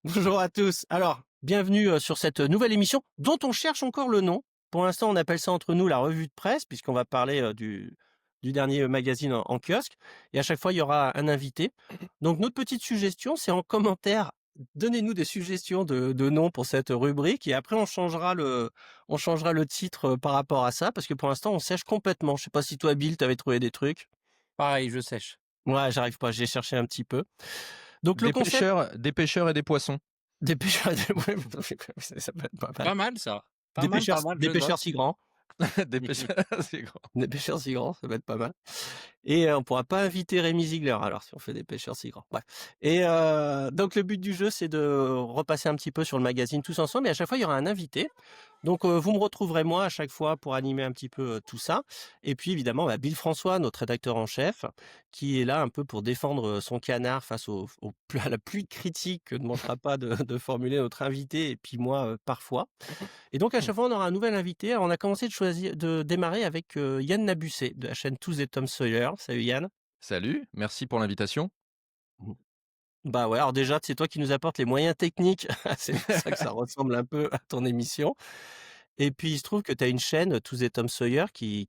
Bonjour à tous. Alors, bienvenue sur cette nouvelle émission dont on cherche encore le nom. Pour l'instant, on appelle ça entre nous la revue de presse puisqu'on va parler du dernier magazine en kiosque. Et à chaque fois, il y aura un invité. Donc, notre petite suggestion, c'est en commentaire. Donnez-nous des suggestions de noms pour cette rubrique et après on changera le titre par rapport à ça parce que pour l'instant, on sèche complètement. Je sais pas si toi, Bill, t'avais trouvé des trucs. Pareil, je sèche. Ouais, j'arrive pas. J'ai cherché un petit peu. Donc, le Des concept pêcheurs et des poissons. des pêcheurs, ouais, ça peut être pas mal. Pas mal ça. Pas Des mal, pêcheurs, pas mal, des je pêcheurs note. si grands, Des pêcheurs, c'est grand. des pêcheurs si grands, ça va être pas mal. Et on pourra pas inviter Rémi Ziegler alors si on fait des pêcheurs si grands. Bref. Et donc le but du jeu c'est de repasser un petit peu sur le magazine tous ensemble et à chaque fois il y aura un invité. Donc vous me retrouverez moi à chaque fois pour animer un petit peu tout ça. Et puis évidemment Bill François, notre rédacteur en chef, qui est là un peu pour défendre son canard face à la pluie de critiques que ne manquera pas de formuler notre invité et puis moi parfois. Et donc à chaque fois on aura un nouvel invité. Alors on a commencé de démarrer avec Yann Nabusset de la chaîne Tous et Tom Sawyer. Salut Yann. Salut, merci pour l'invitation. Bah ouais, alors déjà c'est toi qui nous apportes les moyens techniques. C'est pour ça que ça ressemble un peu à ton émission. Et puis il se trouve que tu as une chaîne Tous et Tom Sawyer qui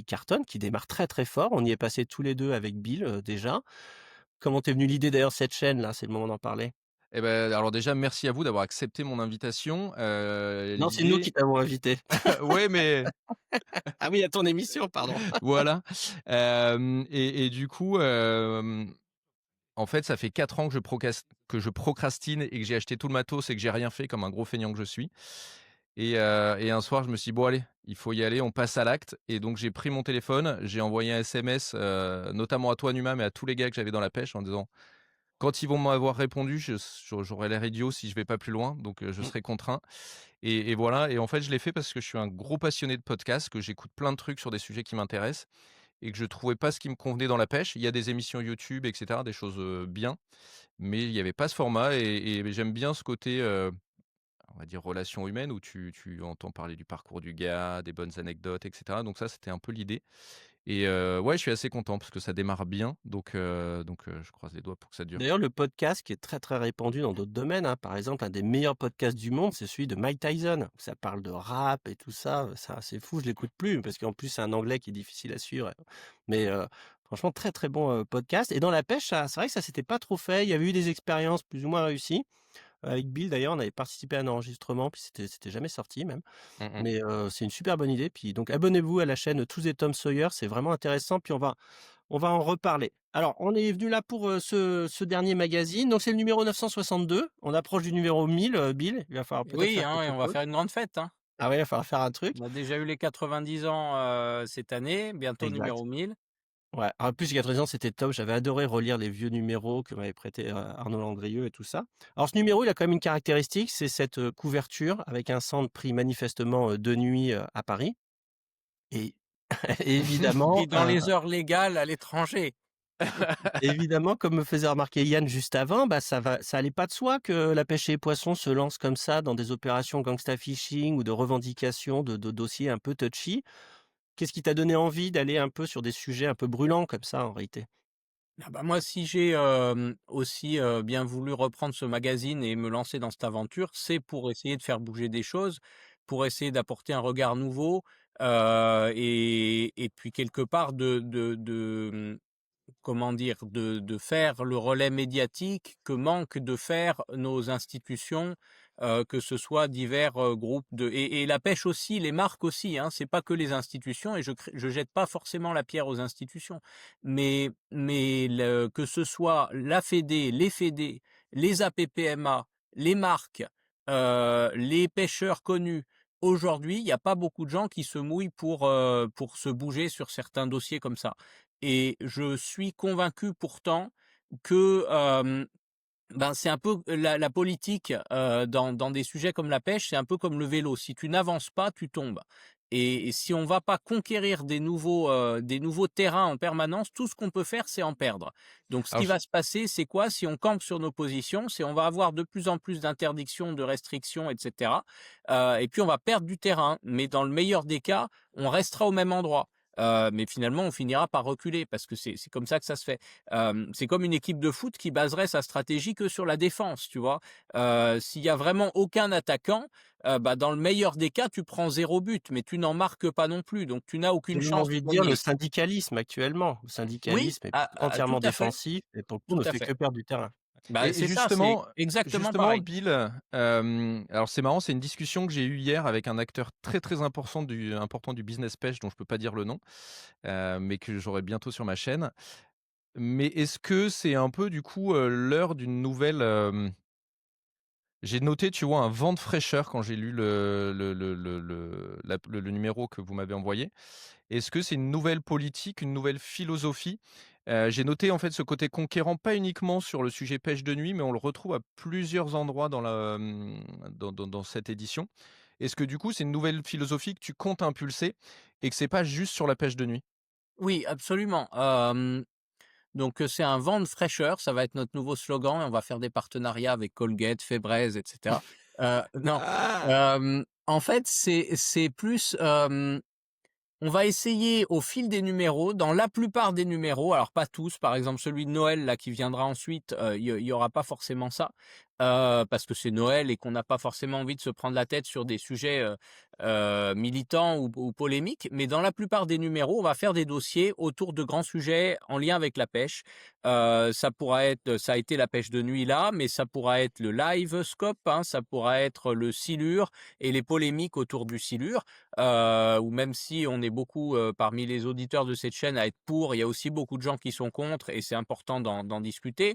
cartonne, qui démarre très très fort. On y est passé tous les deux avec Bill déjà. Comment t'es venu l'idée d'ailleurs de cette chaîne là? C'est le moment d'en parler. Eh ben, alors déjà, merci à vous d'avoir accepté mon invitation. Non, c'est nous qui L'idée, t'avons invité. ouais, mais Ah oui, à ton émission, pardon. voilà. Et du coup, en fait, ça fait 4 ans que je procrastine et que j'ai acheté tout le matos et que j'ai rien fait comme un gros feignant que je suis. Et un soir, je me suis dit, bon allez, il faut y aller, on passe à l'acte. Et donc j'ai pris mon téléphone, j'ai envoyé un SMS, notamment à toi Numa, mais à tous les gars que j'avais dans la pêche en disant, quand ils vont m'avoir répondu, j'aurai l'air idiot si je vais pas plus loin, donc je serai contraint. Et voilà. Et en fait, je l'ai fait parce que je suis un gros passionné de podcasts, que j'écoute plein de trucs sur des sujets qui m'intéressent et que je trouvais pas ce qui me convenait dans la pêche. Il y a des émissions YouTube, etc., des choses bien, mais il y avait pas ce format. Et j'aime bien ce côté, on va dire, relation humaine où tu entends parler du parcours du gars, des bonnes anecdotes, etc. Donc ça, c'était un peu l'idée. Et ouais, je suis assez content parce que ça démarre bien. Donc je croise les doigts pour que ça dure. D'ailleurs, le podcast qui est très très répandu dans d'autres domaines, hein. Par exemple, un des meilleurs podcasts du monde, c'est celui de Mike Tyson. Ça parle de rap et tout ça. Ça, c'est fou, je l'écoute plus parce qu'en plus c'est un anglais qui est difficile à suivre. Mais franchement, très très bon podcast. Et dans la pêche, c'est vrai que ça s'était pas trop fait. Il y avait eu des expériences plus ou moins réussies. Avec Bill d'ailleurs, on avait participé à un enregistrement, puis c'était jamais sorti même. Mmh. Mais c'est une super bonne idée. Puis donc abonnez-vous à la chaîne Tous et Tom Sawyer, c'est vraiment intéressant. Puis on va en reparler. Alors, on est venu là pour ce dernier magazine. Donc, c'est le numéro 962. On approche du numéro 1000, Bill. Il va falloir peut-être Oui, faire hein, et quelque on va chose. faire une grande fête, hein. Ah ouais, il va falloir faire un truc. On a déjà eu les 90 ans cette année, bientôt Exact. numéro 1000. Ouais. En plus, il y a 13 ans, c'était top. J'avais adoré relire les vieux numéros que m'avait prêté Arnaud Landrieux et tout ça. Alors, ce numéro, il a quand même une caractéristique, c'est cette couverture avec un centre pris manifestement de nuit à Paris. Et et évidemment, Et dans les heures légales à l'étranger. évidemment, comme me faisait remarquer Yann juste avant, ça allait pas de soi que la pêche et les poissons se lancent comme ça dans des opérations gangsta fishing ou de revendication de dossiers un peu touchy. Qu'est-ce qui t'a donné envie d'aller un peu sur des sujets un peu brûlants comme ça en réalité? Ah bah moi, si j'ai aussi bien voulu reprendre ce magazine et me lancer dans cette aventure, c'est pour essayer de faire bouger des choses, pour essayer d'apporter un regard nouveau et puis quelque part comment dire, de faire le relais médiatique que manquent de faire nos institutions, que ce soit divers groupes et la pêche aussi, les marques aussi, hein, c'est pas que les institutions et je jette pas forcément la pierre aux institutions, mais que ce soit la Fédé, les APPMA, les marques, les pêcheurs connus. Aujourd'hui, il n'y a pas beaucoup de gens qui se mouillent pour se bouger sur certains dossiers comme ça. Et je suis convaincu pourtant que c'est un peu la politique dans des sujets comme la pêche, c'est un peu comme le vélo. Si tu n'avances pas, tu tombes. Et si on va pas conquérir des nouveaux terrains en permanence, tout ce qu'on peut faire, c'est en perdre. Donc, ce Alors, qui va se passer, c'est quoi? Si on campe sur nos positions, c'est on va avoir de plus en plus d'interdictions, de restrictions, etc. Et puis on va perdre du terrain. Mais dans le meilleur des cas, on restera au même endroit. mais finalement, on finira par reculer parce que c'est comme ça que ça se fait. C'est comme une équipe de foot qui baserait sa stratégie que sur la défense, tu vois? S'il y a vraiment aucun attaquant, bah, dans le meilleur des cas, tu prends 0 but, mais tu n'en marques pas non plus, donc tu n'as J'ai aucune même chance de envie de dire le gagner. syndicalisme actuellement. Le Oui, syndicalisme est tout entièrement à fait, défensif et pour le coup tout ne à fait que fait. perdre du terrain. Bah, Et c'est ça, c'est exactement justement pareil. Bill, alors c'est marrant, c'est une discussion que j'ai eue hier avec un acteur très, très important du business pêche dont je peux pas dire le nom, mais que j'aurai bientôt sur ma chaîne. Mais est-ce que c'est un peu du coup, l'heure d'une nouvelle, j'ai noté, tu vois, un vent de fraîcheur quand j'ai lu le numéro que vous m'avez envoyé. Est-ce que c'est une nouvelle politique, une nouvelle philosophie? J'ai noté en fait ce côté conquérant, pas uniquement sur le sujet pêche de nuit, mais on le retrouve à plusieurs endroits dans cette édition. Est-ce que du coup, c'est une nouvelle philosophie que tu comptes impulser et que c'est pas juste sur la pêche de nuit? Oui, absolument. Donc, c'est un vent de fraîcheur, ça va être notre nouveau slogan et on va faire des partenariats avec Colgate, Febreze et cetera. Non, Ah! en fait, c'est plus, on va essayer au fil des numéros, dans la plupart des numéros, alors pas tous, par exemple celui de Noël là qui viendra ensuite, il y aura pas forcément ça, parce que c'est Noël et qu'on n'a pas forcément envie de se prendre la tête sur des sujets, militants ou polémiques. Mais dans la plupart des numéros, on va faire des dossiers autour de grands sujets en lien avec la pêche. Ça a été la pêche de nuit là, mais ça pourra être le live scope, hein, ça pourra être le silure et les polémiques autour du silure. Ou même si on est beaucoup, parmi les auditeurs de cette chaîne à être pour, il y a aussi beaucoup de gens qui sont contre et c'est important d'en discuter.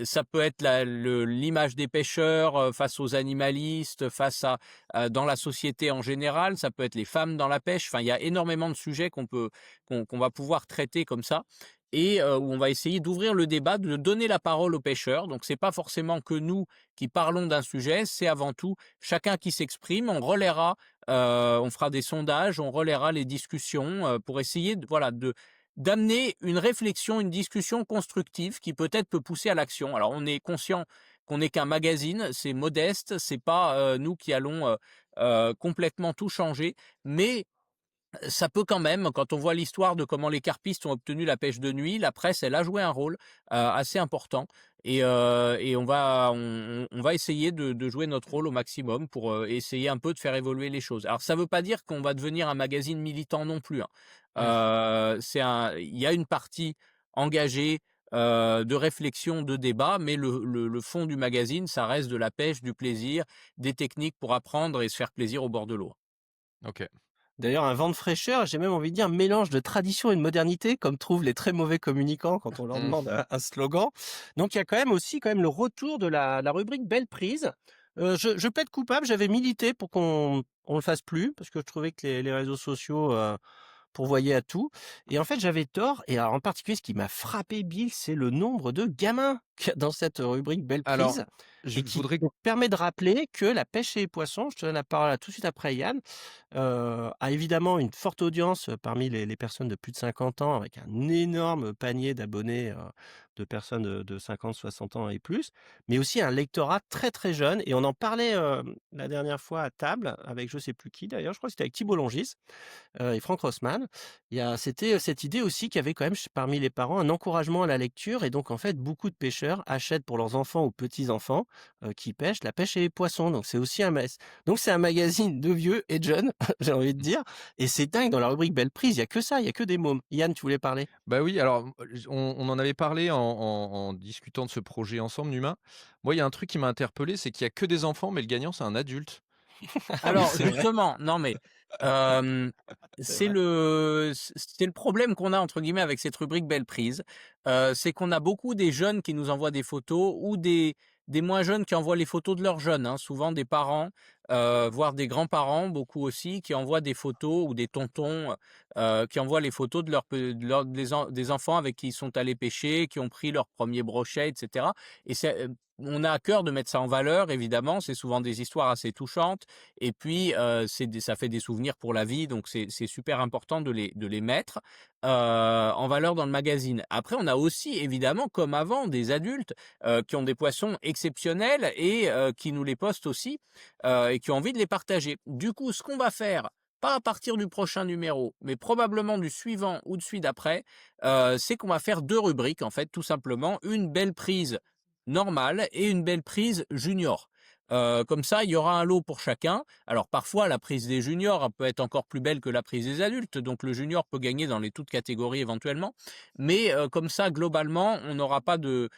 Ça peut être l'image des pêcheurs, face aux animalistes, face dans la société en général, ça peut être les femmes dans la pêche. Enfin, il y a énormément de sujets qu'on va pouvoir traiter comme ça et où on va essayer d'ouvrir le débat, de donner la parole aux pêcheurs. Donc c'est pas forcément que nous qui parlons d'un sujet, c'est avant tout chacun qui s'exprime. On fera des sondages, on relaiera les discussions, pour essayer d'amener une réflexion, une discussion constructive qui peut-être peut pousser à l'action. Alors on est conscient qu'on n'est qu'un magazine, c'est modeste, c'est pas, nous qui allons, complètement tout changer, mais ça peut quand même, quand on voit l'histoire de comment les carpistes ont obtenu la pêche de nuit, la presse, elle a joué un rôle, assez important et on va essayer de jouer notre rôle au maximum pour, essayer un peu de faire évoluer les choses. Alors ça ne veut pas dire qu'on va devenir un magazine militant non plus, hein. Mmh. Il y a une partie engagée, de réflexion, de débat, mais le fond du magazine, ça reste de la pêche, du plaisir, des techniques pour apprendre et se faire plaisir au bord de l'eau. OK. D'ailleurs, un vent de fraîcheur, j'ai même envie de dire un mélange de tradition et de modernité, comme trouvent les très mauvais communicants quand on leur Mmh. demande un slogan. Donc il y a quand même le retour de la rubrique Belle Prise. Je plaide coupable, j'avais milité pour qu'on le fasse plus, parce que je trouvais que les réseaux sociaux pourvoyaient à tout. Et en fait, j'avais tort. Et alors, en particulier, ce qui m'a frappé, Bill, c'est le nombre de gamins qu'il y a dans cette rubrique Belle Alors, Prise je et qui voudrais donc permet de rappeler que la pêche et les poissons, je te donne la parole tout de suite après Yann, a évidemment une forte audience parmi les personnes de plus de 50 ans, avec un énorme panier d'abonnés, de personnes de 50-60 ans et plus, mais aussi un lectorat très, très jeune. Et on en parlait la dernière fois à table, avec je sais plus qui d'ailleurs, je crois que c'était avec Thibault Longis et Franck Rossmann. C'était cette idée aussi qu'il y avait quand même parmi les parents un encouragement à la lecture. Et donc en fait, beaucoup de pêcheurs achètent pour leurs enfants ou petits-enfants qui pêchent la pêche et les poissons. Donc c'est aussi donc c'est un magazine de vieux et de jeunes, j'ai envie de dire. Et c'est dingue, dans la rubrique Belle Prise, il y a que ça, il y a que des mômes. Yann, tu voulais parler? bah, oui, alors, on en avait parlé en discutant de ce projet ensemble, Numa. Moi, il y a un truc qui m'a interpellé, c'est qu'il y a que des enfants, mais le gagnant, c'est un adulte. Ah oui, Alors c'est vrai, justement, non mais, hem, c'est c'est vrai. le problème qu'on a entre guillemets avec cette rubrique Belle Prise, c'est qu'on a beaucoup des jeunes qui nous envoient des photos ou des moins jeunes qui envoient les photos de leurs jeunes, hein, souvent des parents, voire des grands-parents, beaucoup aussi, qui envoient des photos ou des tontons, qui envoient les photos de leurs pe de leurs des enfants avec qui ils sont allés pêcher, qui ont pris leur premier brochet et cetera et on a à cœur de mettre ça en valeur évidemment, c'est souvent des histoires assez touchantes et puis, ça fait des souvenirs pour la vie, donc c'est super important de les mettre, en valeur dans le magazine. Après, on a aussi évidemment, comme avant, des adultes, qui ont des poissons exceptionnels et qui nous les postent aussi, et qui ont envie de les partager. Du coup, ce qu'on va faire pas à partir du prochain numéro, mais probablement du suivant ou de celui d'après, c'est qu'on va faire 2 rubriques en fait, tout simplement. Une belle prise normale et une belle prise junior. Comme ça, il y aura un lot pour chacun. Alors parfois, la prise des juniors elle peut être encore plus belle que la prise des adultes, donc le junior peut gagner dans les toutes catégories éventuellement. Mais comme ça, globalement, on n'aura pas de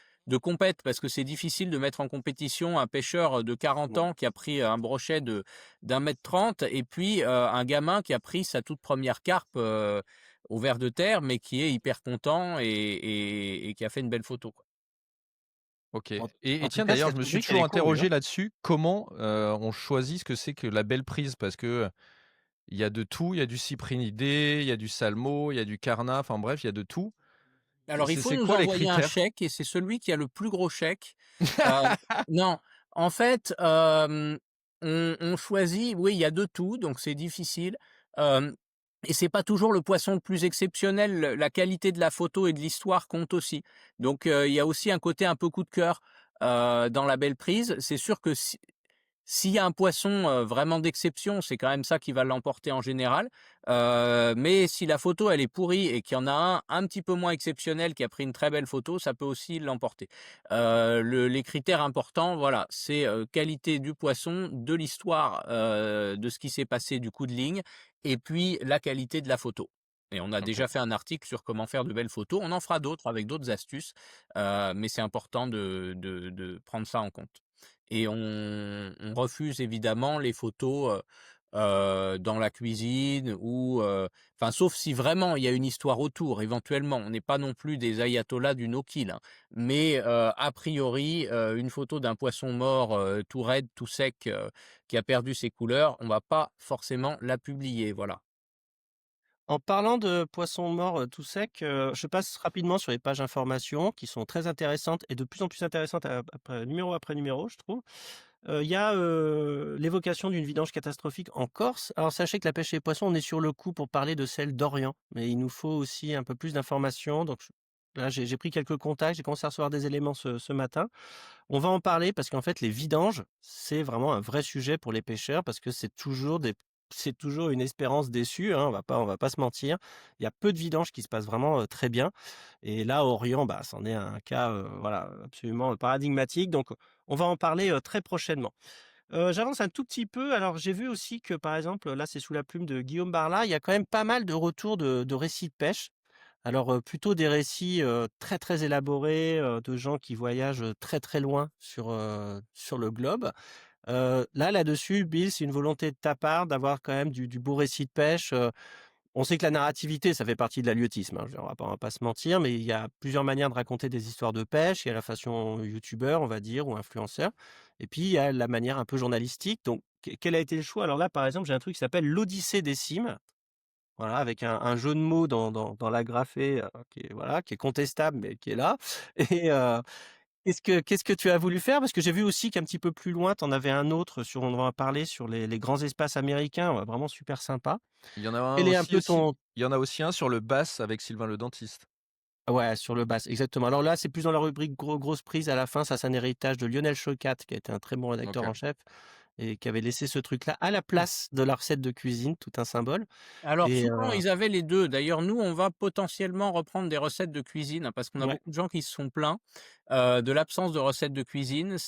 compète parce que c'est difficile de mettre en compétition un pêcheur de 40 Mmh. ans qui a pris un brochet de d'1,30 m et puis, un gamin qui a pris sa toute première carpe, au ver de terre, mais qui est hyper content et qui a fait une belle photo, quoi. OK. En Et en tout tiens, cas, d'ailleurs, cette je me suis rubrique, elle toujours est convenue, hein. interrogé là-dessus. Comment, on choisit ce que c'est que la belle prise? Parce que, il y a de tout, il y a du cyprinidé, il y a du salmo, il y a du carnat, enfin bref, il y a de tout. Alors il faut C'est nous quoi les envoyer un critères? chèque et c'est celui qui a le plus gros chèque. Non, en fait, on choisit oui, il y a de tout, donc c'est difficile, hem et c'est pas toujours le poisson le plus exceptionnel. La qualité de la photo et de l'histoire compte aussi. Donc il y a aussi un côté un peu coup de cœur, dans la belle prise. C'est sûr que s'il y a un poisson, vraiment d'exception, c'est quand même ça qui va l'emporter en général. Mais si la photo elle est pourrie et qu'il y en a un petit peu moins exceptionnel qui a pris une très belle photo, ça peut aussi l'emporter. Les critères importants, voilà, c'est, qualité du poisson, de l'histoire, de ce qui s'est passé du coup de ligne et puis la qualité de la photo. Et on a OK. déjà fait un article sur comment faire de belles photos. On en fera d'autres avec d'autres astuces, mais c'est important de prendre ça en compte. Et on refuse évidemment les photos, dans la cuisine ou, enfin sauf si vraiment il y a une histoire autour éventuellement. On n'est pas non plus des ayatollahs du no kill, hein. Mais, a priori, une photo d'un poisson mort, tout raide, tout sec, qui a perdu ses couleurs, on va pas forcément la publier, voilà. En parlant de poissons morts, tout secs, je passe rapidement sur les pages informations qui sont très intéressantes et de plus en plus intéressantes après numéro, je trouve. Il y a, l'évocation d'une vidange catastrophique en Corse. Alors sachez que la pêche et les poissons, on est sur le coup pour parler de celle d'Orient, mais il nous faut aussi un peu plus d'informations, donc là, j'ai pris quelques contacts, j'ai commencé à recevoir des éléments ce matin. On va en parler parce qu'en fait, les vidanges, c'est vraiment un vrai sujet pour les pêcheurs parce que c'est toujours une espérance déçue, hein, on va pas se mentir. Il y a peu de vidanges qui se passent vraiment, très bien et là, Orient, bah, c'en est un cas, voilà, absolument paradigmatique donc on va en parler, très prochainement. J'avance un tout petit peu, alors j'ai vu aussi que, par exemple, là, c'est sous la plume de Guillaume Barla, il y a quand même pas mal de retours de récits de pêche. Alors, plutôt des récits, très, très élaborés, de gens qui voyagent, très, très loin sur le globe. Là-dessus, Bill, c'est une volonté de ta part d'avoir quand même du beau récit de pêche, on sait que la narrativité, ça fait partie de l'halieutisme, hein, je veux dire, on va pas se mentir, mais il y a plusieurs manières de raconter des histoires de pêche. Il y a la façon youtubeur, on va dire, ou influenceur et puis il y a la manière un peu journalistique. Donc quel a été le choix? Alors là, par exemple, j'ai un truc qui s'appelle «L'Odyssée des cimes», voilà, avec un jeu de mots dans l'agrafé, qui est contestable, mais qui est là et qu'est-ce que tu as voulu faire? Parce que j'ai vu aussi qu'un petit peu plus loin, tu en avais un autre sur on en a parlé sur les grands espaces américains, vraiment super sympa. Il y en a un Quel est un aussi peu aussi ton il y en a aussi un sur le bass avec Sylvain le dentiste. Ouais, sur le bass, exactement. Alors là, c'est plus dans la rubrique grosse prise à la fin. Ça, c'est un héritage de Lionel Chocat, qui a été un très bon rédacteur OK. en chef et qui avait laissé ce truc-là à la place de la recette de cuisine, tout un symbole Alors et souvent, ils avaient les 2. D'ailleurs, nous, on va potentiellement reprendre des recettes de cuisine, hein, parce qu'on a ouais, beaucoup de gens qui se sont plaints, de l'absence de recettes de cuisine.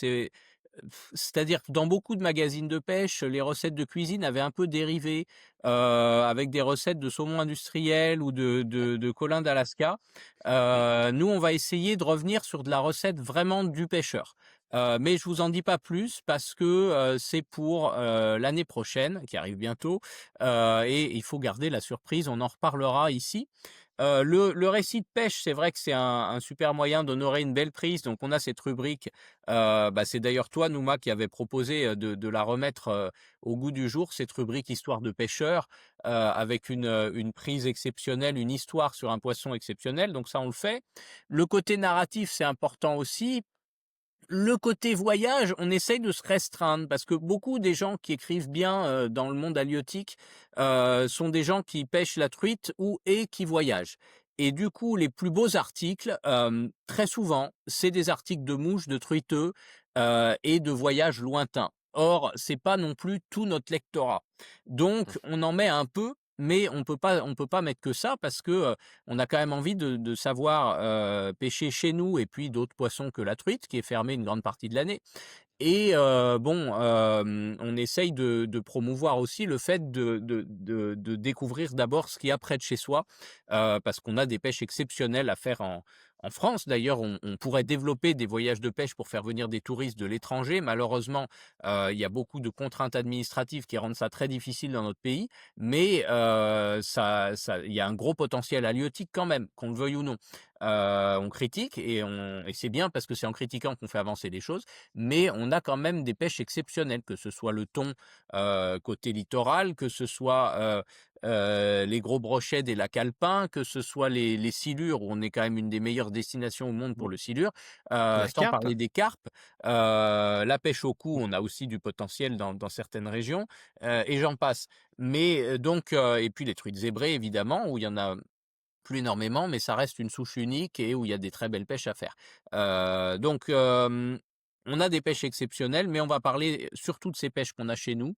C'est-à-dire que dans beaucoup de magazines de pêche, les recettes de cuisine avaient un peu dérivé, avec des recettes de saumon industriel ou de colin d'Alaska. Nous, on va essayer de revenir sur de la recette vraiment du pêcheur. Mais je vous en dis pas plus parce que, c'est pour, l'année prochaine, qui arrive bientôt, et il faut garder la surprise, on en reparlera ici. Le récit de pêche, c'est vrai que c'est un super moyen d'honorer une belle prise, donc on a cette rubrique, bah, c'est d'ailleurs toi, Nouma, qui avait proposé, de la remettre, au goût du jour, cette rubrique histoire de pêcheur, avec une prise exceptionnelle, une histoire sur un poisson exceptionnel, donc ça, on le fait. Le côté narratif, c'est important aussi. Le côté voyage, on essaye de se restreindre parce que beaucoup des gens qui écrivent bien, dans le monde halieutique, sont des gens qui pêchent la truite et qui voyagent. Et du coup, les plus beaux articles, très souvent, c'est des articles de mouches, de truiteux, et de voyages lointains. Or, c'est pas non plus tout notre lectorat. Donc on en met un peu, mais on peut pas mettre que ça parce que, on a quand même envie de savoir, pêcher chez nous et puis d'autres poissons que la truite qui est fermée une grande partie de l'année. Et bon, on essaye de promouvoir aussi le fait de découvrir d'abord ce qu'il y a près de chez soi, parce qu'on a des pêches exceptionnelles à faire en France. D'ailleurs, on pourrait développer des voyages de pêche pour faire venir des touristes de l'étranger. Malheureusement, il y a beaucoup de contraintes administratives qui rendent ça très difficile dans notre pays, mais il y a un gros potentiel halieutique quand même, qu'on le veuille ou non. On critique et c'est bien parce que c'est en critiquant qu'on fait avancer les choses, mais on a quand même des pêches exceptionnelles, que ce soit le thon, côté littoral, que ce soit, les gros brochets des lacs alpins, que ce soit les silures où on est quand même une des meilleures destinations au monde Mmh. pour le silure, La sans carpe? parler des carpes. La pêche au cou, on a aussi du potentiel dans certaines régions, et j'en passe. Mais, donc, et puis les truites zébrées évidemment, où il y en a plus énormément, mais ça reste une souche unique et où il y a des très belles pêches à faire. Donc, on a des pêches exceptionnelles, mais on va parler surtout de ces pêches qu'on a chez nous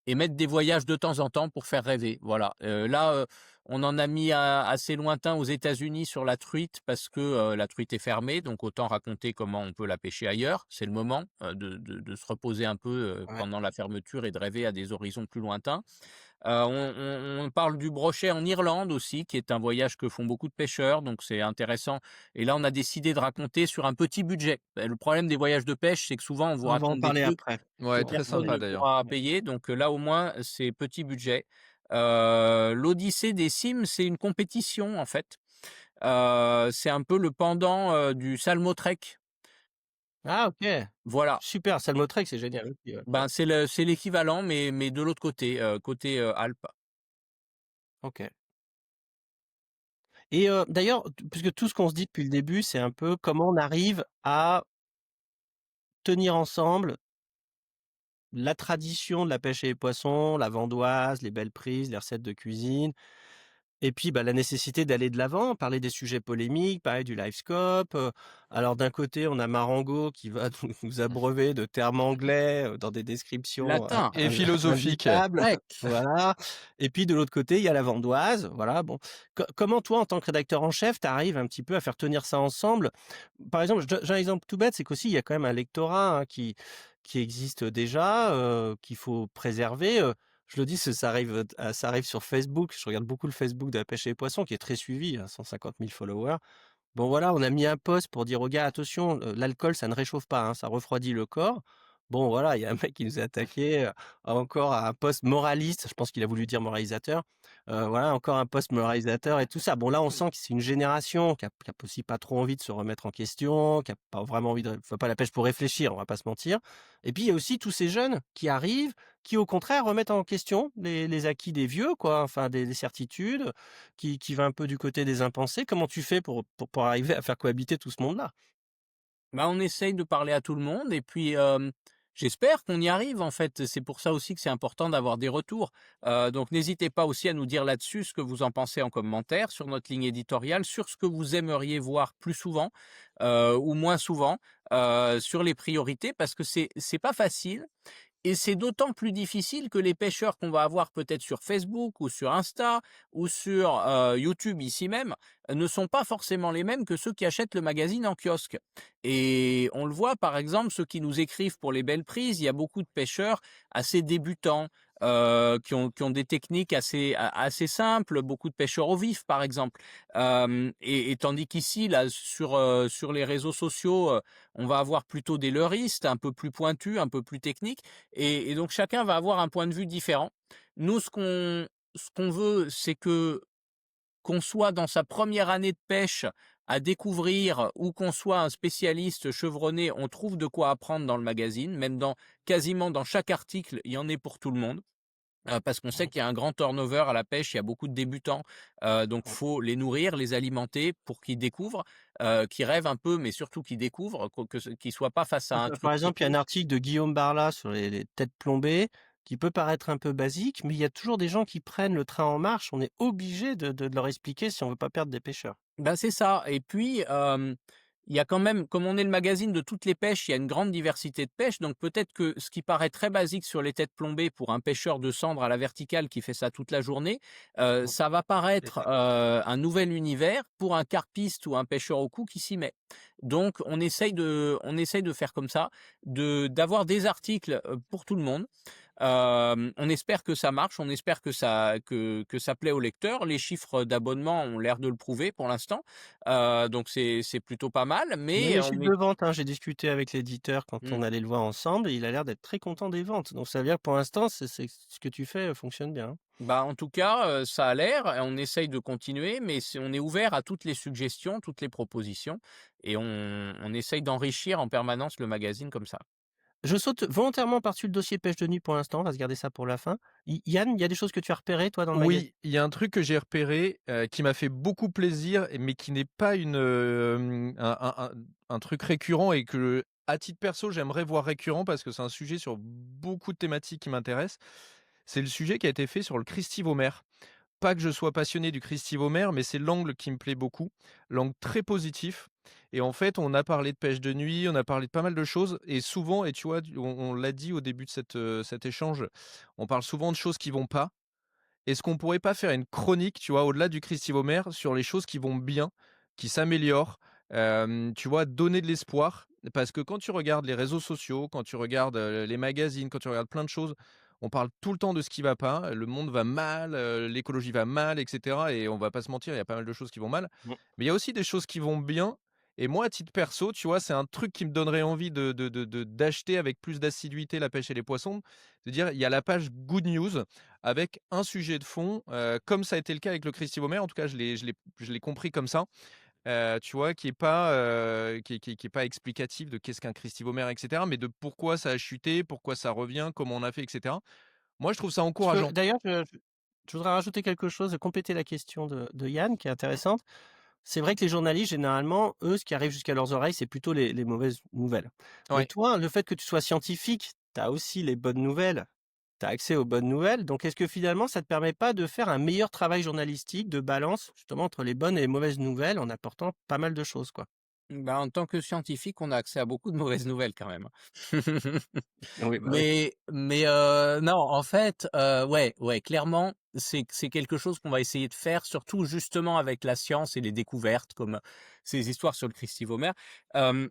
et mettre des voyages de temps en temps pour faire rêver. Voilà, là, on en a mis un assez lointain aux États-Unis sur la truite parce que, la truite est fermée, donc autant raconter comment on peut la pêcher ailleurs. C'est le moment, de se reposer un peu, Ouais. pendant la fermeture et de rêver à des horizons plus lointains. On parle du brochet en Irlande aussi, qui est un voyage que font beaucoup de pêcheurs, donc c'est intéressant. Et là, on a décidé de raconter sur un petit budget. Le problème des voyages de pêche, c'est que souvent, on vous On va en raconte des parler trucs après. que Ouais, On va très personne sympa ne d'ailleurs. pourra ouais. payer. Donc là, au moins, c'est petit budget. L'Odyssée des cimes, c'est une compétition, en fait. C'est un peu le pendant, du Salmotrek. Ah OK! Voilà. Super, Salmotrek, c'est génial aussi, ouais. Ouais. Ben, c'est l'équivalent, mais de l'autre côté, côté, Alpes. OK. Et d'ailleurs, puisque tout ce qu'on se dit depuis le début, c'est un peu comment on arrive à tenir ensemble la tradition de la pêche et les poissons, la vendoise, les belles prises, les recettes de cuisine. Et puis, bah, la nécessité d'aller de l'avant, parler des sujets polémiques, parler du livescope. Alors d'un côté, on a Marengo qui va nous abreuver de termes anglais, dans des descriptions, Latin, Et philosophique. invitables. grec. Voilà. Et puis de l'autre côté, il y a la vandoise. Voilà, bon. Comment toi, en tant que rédacteur en chef, tu arrives un petit peu à faire tenir ça ensemble? Par exemple, j'ai un exemple tout bête, c'est qu'aussi il y a quand même un lectorat, hein, qui existe déjà, qu'il faut préserver. Je le dis, ça arrive sur Facebook. Je regarde beaucoup le Facebook de la pêche et les poissons, qui est très suivi, hein, 150 000 followers. Bon voilà, on a mis un post pour dire aux gars: «Attention, l'alcool ça ne réchauffe pas, hein, ça refroidit le corps». Bon voilà, il y a un mec qui nous a attaqué, encore un post moraliste, je pense qu'il a voulu dire moralisateur. Voilà, encore un post moralisateur et tout ça. Bon là, on sent que c'est une génération qui a aussi pas trop envie de se remettre en question, qui a pas vraiment envie de faut pas la pêche pour réfléchir, on va pas se mentir. Et puis il y a aussi tous ces jeunes qui arrivent, qui au contraire remettent en question les acquis des vieux quoi, enfin des certitudes, qui va un peu du côté des impensés. Comment tu fais pour arriver à faire cohabiter tout ce monde-là? Bah, on essaye de parler à tout le monde et puis, j'espère qu'on y arrive en fait. C'est pour ça aussi que c'est important d'avoir des retours. Donc n'hésitez pas aussi à nous dire là-dessus ce que vous en pensez en commentaire sur notre ligne éditoriale, sur ce que vous aimeriez voir plus souvent, ou moins souvent, sur les priorités parce que c'est pas facile et c'est d'autant plus difficile que les pêcheurs qu'on va avoir peut-être sur Facebook ou sur Insta ou sur, YouTube ici même, ne sont pas forcément les mêmes que ceux qui achètent le magazine en kiosque. Et on le voit par exemple, ceux qui nous écrivent pour les belles prises, il y a beaucoup de pêcheurs assez débutants, qui ont des techniques assez simples, beaucoup de pêcheurs au vif par exemple. Et tandis qu'ici là sur les réseaux sociaux, on va avoir plutôt des leurristes un peu plus pointus, un peu plus techniques et donc chacun va avoir un point de vue différent. Nous, ce qu'on veut, c'est qu'on soit dans sa première année de pêche à découvrir ou qu'on soit un spécialiste chevronné, on trouve de quoi apprendre dans le magazine, même quasiment dans chaque article, il y en est pour tout le monde. Parce qu'on sait Mmh. qu'il y a un grand turnover à la pêche, il y a beaucoup de débutants, donc Mmh. faut les nourrir, les alimenter pour qu'ils découvrent, qu'ils rêvent un peu, mais surtout qu'ils découvrent, qu'ils soient pas face à un Par truc exemple, il y a un technique. article de Guillaume Barlas sur les têtes plombées qui peut paraître un peu basique, mais il y a toujours des gens qui prennent le train en marche. On est obligé de leur expliquer si on veut pas perdre des pêcheurs. Ben, c'est ça et puis, il y a quand même, comme on est le magazine de toutes les pêches, il y a une grande diversité de pêches. Donc peut-être que ce qui paraît très basique sur les têtes plombées pour un pêcheur de cendre à la verticale qui fait ça toute la journée, Mmh. ça va paraître Exact. un nouvel univers pour un carpiste ou un pêcheur au cou qui s'y met. Donc on essaye de faire comme ça, d'avoir des articles pour tout le monde. On espère que ça marche, on espère que ça plaît aux lecteurs. Les chiffres d'abonnement ont l'air de le prouver pour l'instant, donc c'est plutôt pas mal, Même mais les on chiffres est de vente, hein, j'ai discuté avec l'éditeur quand mmh, on allait le voir ensemble et il a l'air d'être très content des ventes. Donc ça veut dire que pour l'instant, c'est ce que tu fais, fonctionne bien, hein. bah, en tout cas, ça a l'air et on essaye de continuer, mais on est ouvert à toutes les suggestions, toutes les propositions et on essaye d'enrichir en permanence le magazine comme ça. Je saute volontairement par-dessus le dossier pêche de nuit pour l'instant, on va se garder ça pour la fin. Yann, il y a des choses que tu as repérées toi dans le magazine? Oui, il y a un truc que j'ai repéré, qui m'a fait beaucoup plaisir mais qui n'est pas un truc récurrent et que, à titre perso, j'aimerais voir récurrent parce que c'est un sujet sur beaucoup de thématiques qui m'intéressent. C'est le sujet qui a été fait sur le Christy-Vomer. Pas que je sois passionné du Christy-Vomer, mais c'est l'angle qui me plaît beaucoup, l'angle très positif. Et en fait, on a parlé de pêche de nuit, on a parlé de pas mal de choses et souvent, et tu vois, on l'a dit au début de cet échange, on parle souvent de choses qui vont pas. Est-ce qu'on pourrait pas faire une chronique, tu vois, au-delà du Christy-Vomer, sur les choses qui vont bien, qui s'améliorent, tu vois, donner de l'espoir? Parce que quand tu regardes les réseaux sociaux, quand tu regardes, les magazines, quand tu regardes plein de choses, on parle tout le temps de ce qui va pas, le monde va mal, l'écologie va mal et cetera et on va pas se mentir, il y a pas mal de choses qui vont mal. Mmh. Mais il y a aussi des choses qui vont bien et moi, à titre perso, tu vois, c'est un truc qui me donnerait envie d'acheter avec plus d'assiduité la pêche et les poissons. De dire, il y a la page Good News avec un sujet de fond, comme ça a été le cas avec le Christy-Vomer. En tout cas, je l'ai compris comme ça, tu vois? Qui est pas, qui est pas explicatif de qu'est-ce qu'un Christy-Vomer et cetera, mais de pourquoi ça a chuté, pourquoi ça revient, comment on a fait et cetera. Moi, je trouve ça Je peux encourageant. d'ailleurs, je voudrais rajouter quelque chose, compléter la question de Yann qui est intéressante. C'est vrai que les journalistes généralement, eux, ce qui arrive jusqu'à leurs oreilles, c'est plutôt les mauvaises nouvelles. Mais Ouais. toi, le fait que tu sois scientifique, tu as aussi les bonnes nouvelles. Tu as accès aux bonnes nouvelles, donc est-ce que finalement ça te permet pas de faire un meilleur travail journalistique de balance justement entre les bonnes et les mauvaises nouvelles en apportant pas mal de choses, quoi? Bah, en tant que scientifique, on a accès à beaucoup de mauvaises nouvelles quand même, hein. Oui, bah, oui. Mais non, en fait, ouais, clairement, c'est quelque chose qu'on va essayer de faire, surtout justement avec la science et les découvertes comme ces histoires sur le Christy-Vomer. Hem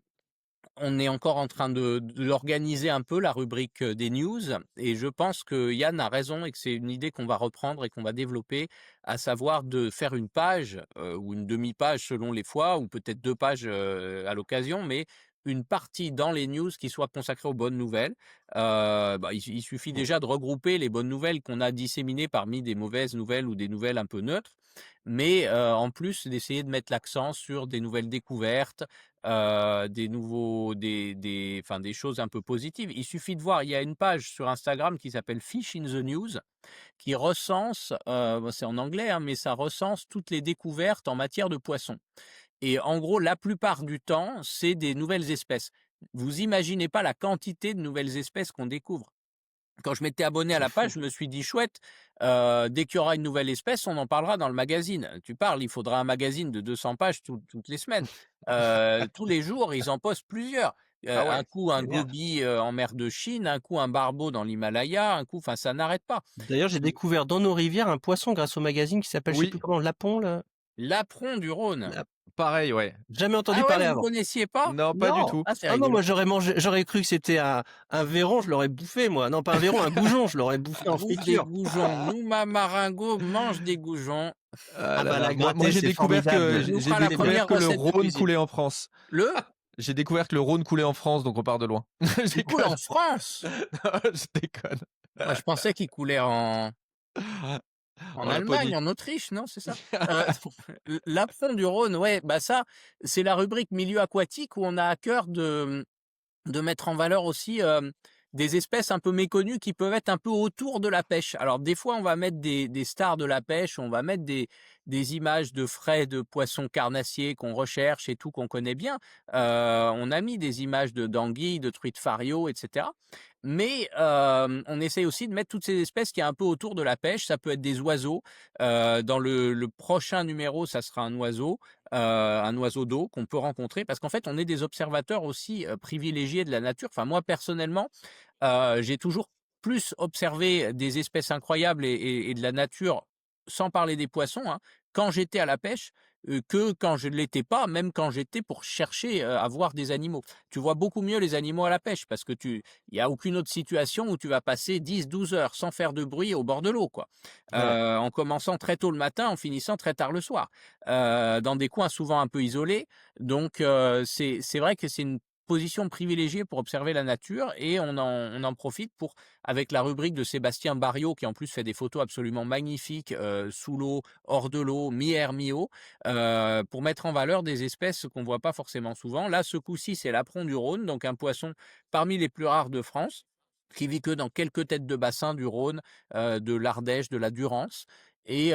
On est encore en train de l'organiser un peu, la rubrique, des news et je pense que Yann a raison et que c'est une idée qu'on va reprendre et qu'on va développer, à savoir de faire une page, ou une demi-page selon les fois ou peut-être 2 pages, à l'occasion, mais une partie dans les news qui soit consacrée aux bonnes nouvelles. Bah, il suffit Mmh. déjà de regrouper les bonnes nouvelles qu'on a disséminées parmi des mauvaises nouvelles ou des nouvelles un peu neutres, mais en plus d'essayer de mettre l'accent sur des nouvelles découvertes, des nouveaux enfin des choses un peu positives. Il suffit de voir, il y a une page sur Instagram qui s'appelle Fish in the News, qui recense, bah, c'est en anglais, hein, mais ça recense toutes les découvertes en matière de poissons et en gros, la plupart du temps, c'est des nouvelles espèces. Vous imaginez pas la quantité de nouvelles espèces qu'on découvre. Quand je m'étais abonné à C'est la fou. page, je me suis dit: «Chouette, dès qu'il y aura une nouvelle espèce, on en parlera dans le magazine». Tu parles, il faudra un magazine de 200 pages toutes les semaines. Tous les jours, ils en postent plusieurs. Ah Un ouais, coup un génial. goby, en mer de Chine, un coup un barbeau dans l'Himalaya, un coup enfin ça n'arrête pas. D'ailleurs, j'ai découvert dans nos rivières un poisson grâce au magazine qui s'appelle, je sais plus Oui, comment, Lapon, là? L'apron du Rhône. Lap pareil, ouais. Jamais entendu Ah ouais, parler vous avant. connaissiez pas? Non, pas du Non! tout. Ah, c'est Ah non, moi rigolo. j'aurais cru que c'était un véron, je l'aurais bouffé moi. Non, pas un véron, un goujon, je l'aurais bouffé en Bouffe des friture. goujons. Nouma Maringo mange des goujons. Ah Ah là bah, là. la Moi, gratter, j'ai c'est découvert que formidable, Il nous j'ai fera la c'est bien. découvert première que le recette de Rhône cuisine. coulait en France. Le? J'ai découvert que le Rhône coulait en France, donc on part de loin. Je Il coule déconne. en France? Non, je déconne. Moi, je pensais qu'il coulait en En Allemagne, Laponie. en Autriche, non, c'est ça? Heu, l'apron du Rhône, ouais, bah, ça, c'est la rubrique milieu aquatique où on a à cœur de mettre en valeur aussi, des espèces un peu méconnues qui peuvent être un peu autour de la pêche. Alors des fois, on va mettre des stars de la pêche, on va mettre des images de frais de poissons carnassiers qu'on recherche et tout, qu'on connaît bien. On a mis des images d'anguilles, de truites fario, et cetera. Mais on essaye aussi de mettre toutes ces espèces qui est un peu autour de la pêche. Ça peut être des oiseaux. Dans le prochain numéro, ça sera un oiseau d'eau qu'on peut rencontrer parce qu'en fait, on est des observateurs aussi, privilégiés de la nature. Enfin, moi, personnellement, j'ai toujours plus observé des espèces incroyables et de la nature, sans parler des poissons, hein, quand j'étais à la pêche, que quand je ne l'étais pas, même quand j'étais pour chercher, à voir des animaux. Tu vois beaucoup mieux les animaux à la pêche parce que il y a aucune autre situation où tu vas passer 10-12 heures sans faire de bruit au bord de l'eau, quoi. Ouais. En commençant très tôt le matin, en finissant très tard le soir, dans des coins souvent un peu isolés. Donc c'est vrai que c'est une position privilégiée pour observer la nature et on en profite pour, avec la rubrique de Sébastien Barriot, qui en plus fait des photos absolument magnifiques, sous l'eau, hors de l'eau, mi-air, mi-eau, pour mettre en valeur des espèces qu'on voit pas forcément souvent. Là, ce coup-ci, c'est l'apron du Rhône, donc un poisson parmi les plus rares de France, qui vit que dans quelques têtes de bassin du Rhône, de l'Ardèche, de la Durance, et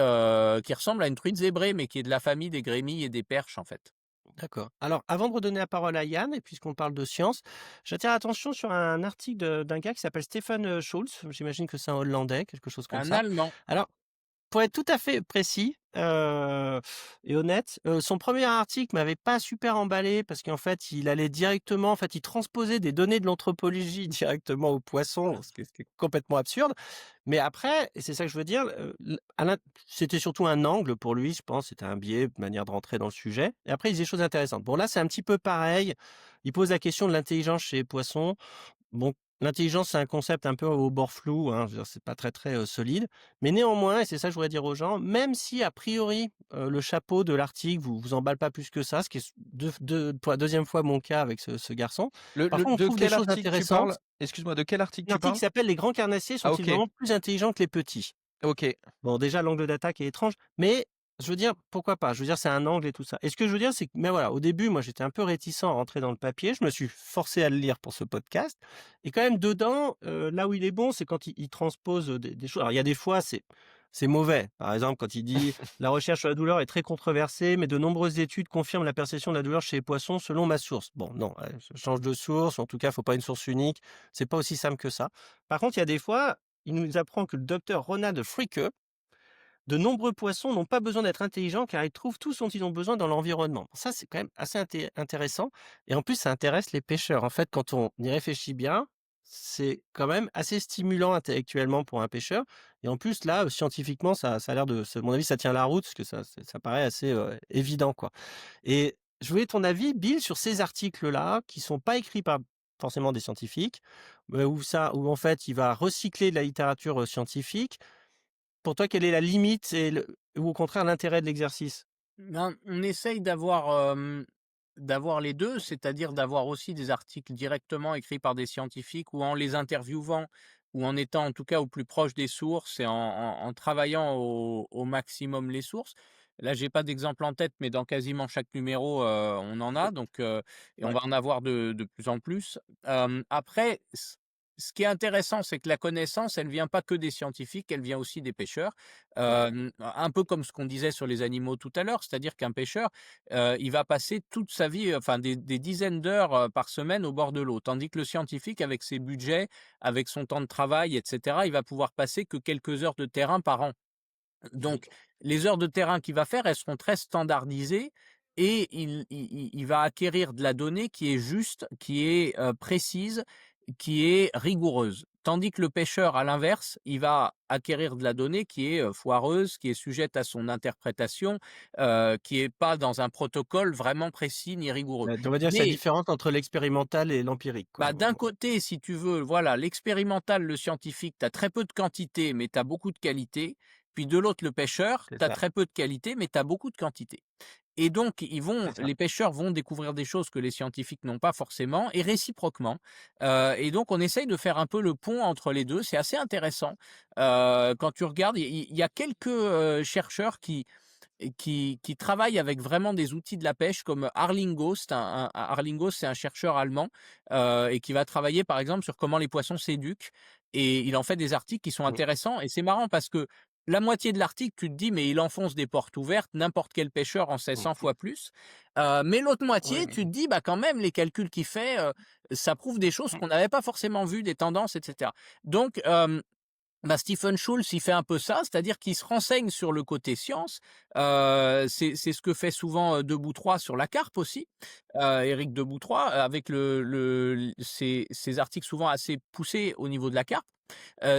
qui ressemble à une truite zébrée, mais qui est de la famille des grémilles et des perches, en fait. D'accord. Alors, avant de redonner la parole à Yann, et puisqu'on parle de science, j'attire l'attention sur un article d'un gars qui s'appelle Stephen Schultz. J'imagine que c'est un Hollandais, quelque chose comme Un ça. Allemand. Alors, pour être tout à fait précis, et honnête, son premier article m'avait pas super emballé parce qu'en fait, il allait directement en fait, il transposait des données de l'anthropologie directement aux poissons, ce qui est complètement absurde. Mais après, et c'est ça que je veux dire, l à l'int c'était surtout un angle pour lui, je pense, c'était un biais, une manière de rentrer dans le sujet et après il dit des choses intéressantes. Bon là, c'est un petit peu pareil. Il pose la question de l'intelligence chez les poissons. Bon, l'intelligence, c'est un concept un peu au bord flou, hein, je veux dire, c'est pas très, très, solide. Mais néanmoins, et c'est ça que je voudrais dire aux gens, même si a priori, le chapeau de l'article vous emballe pas plus que ça, ce qui est pour la 2e fois mon cas avec ce garçon. Parfois, on De trouve des quel choses article tu parles? intéressantes. Excuse-moi, de quel article Un tu article parles? qui s'appelle «Les grands carnassiers Ah, sont-ils OK, vraiment plus intelligents que les petits?» OK. Bon, déjà, l'angle d'attaque est étrange, mais je veux dire, pourquoi pas? Je veux dire, c'est un angle et tout ça. Et ce que je veux dire, c'est que mais voilà, au début, moi, j'étais un peu réticent à rentrer dans le papier. Je me suis forcé à le lire pour ce podcast et quand même dedans, là où il est bon, c'est quand il transpose, des choses. Alors il y a des fois, c'est mauvais. Par exemple, quand il dit: «La recherche sur la douleur est très controversée, mais de nombreuses études confirment la perception de la douleur chez les poissons selon ma source». Bon, non, je change de source, en tout cas, faut pas une source unique. C'est pas aussi simple que ça. Par contre, il y a des fois, il nous apprend que le docteur Ronald Fricke: «De nombreux poissons n'ont pas besoin d'être intelligents car ils trouvent tout ce dont ils ont besoin dans l'environnement». Ça, c'est quand même assez intéressant et en plus, ça intéresse les pêcheurs. En fait, quand on y réfléchit bien, c'est quand même assez stimulant intellectuellement pour un pêcheur et en plus, là, scientifiquement, ça a l'air de à mon avis, ça tient la route parce que ça paraît assez, évident, quoi et je voulais ton avis, Bill, sur ces articles-là qui sont pas écrits par forcément des scientifiques, où en fait, il va recycler de la littérature, scientifique. Pour toi, quelle est la limite ou au contraire l'intérêt de l'exercice? Ben, on essaye d'avoir les 2, c'est-à-dire d'avoir aussi des articles directement écrits par des scientifiques ou en les interviewant ou en étant en tout cas au plus proche des sources et en travaillant au maximum les sources. Là, j'ai pas d'exemple en tête, mais dans quasiment chaque numéro, on en a donc et on Ouais, va en avoir de plus en plus. Après, ce qui est intéressant, c'est que la connaissance, elle vient pas que des scientifiques, elle vient aussi des pêcheurs. ouais, Un peu comme ce qu'on disait sur les animaux tout à l'heure, c'est-à-dire qu'un pêcheur, il va passer toute sa vie, enfin des dizaines d'heures, par semaine au bord de l'eau. Tandis que le scientifique, avec ses budgets, avec son temps de travail et cetera, il va pouvoir passer que quelques heures de terrain par an. Donc les heures de terrain qu'il va faire, elles seront très standardisées et il va acquérir de la donnée qui est juste, qui est, précise, qui est rigoureuse. Tandis que le pêcheur, à l'inverse, il va acquérir de la donnée qui est, foireuse, qui est sujette à son interprétation, qui est pas dans un protocole vraiment précis ni rigoureux. on va dire que c'est la Mais différence entre l'expérimental et l'empirique, quoi, bah, d'un en côté, si tu veux, voilà, l'expérimental, le scientifique, tu as très peu de quantité, mais tu as beaucoup de qualité. Puis de l'autre, le pêcheur, c'est tu as ça, très peu de qualité, mais tu as beaucoup de quantité. Et donc, c'est ça. les pêcheurs vont découvrir des choses que les scientifiques n'ont pas forcément, et réciproquement. Et donc, on essaye de faire un peu le pont entre les deux. C'est assez intéressant. Quand tu regardes, il y a quelques chercheurs qui travaille avec vraiment des outils de la pêche comme Arlingo. Arlingo, c'est un chercheur allemand et qui va travailler par exemple sur comment les poissons s'éduquent et il en fait des articles qui sont Mmh. intéressants et c'est marrant parce que la moitié de l'article, tu te dis: «Mais il enfonce des portes ouvertes, n'importe quel pêcheur en sait 100 Mmh. fois plus». Mais l'autre Ouais, moitié, mais tu te bon. dis: «Bah, quand même, les calculs qu'il fait, ça prouve des choses Mmh. qu'on n'avait pas forcément vues, des tendances et cetera». Donc bah, Stephen Schultz, il fait un peu ça, c'est-à-dire qu'il se renseigne sur le côté science. C'est ce que fait souvent, Debout3 sur la carpe aussi, Éric Debout3, avec ses articles souvent assez poussés au niveau de la carpe.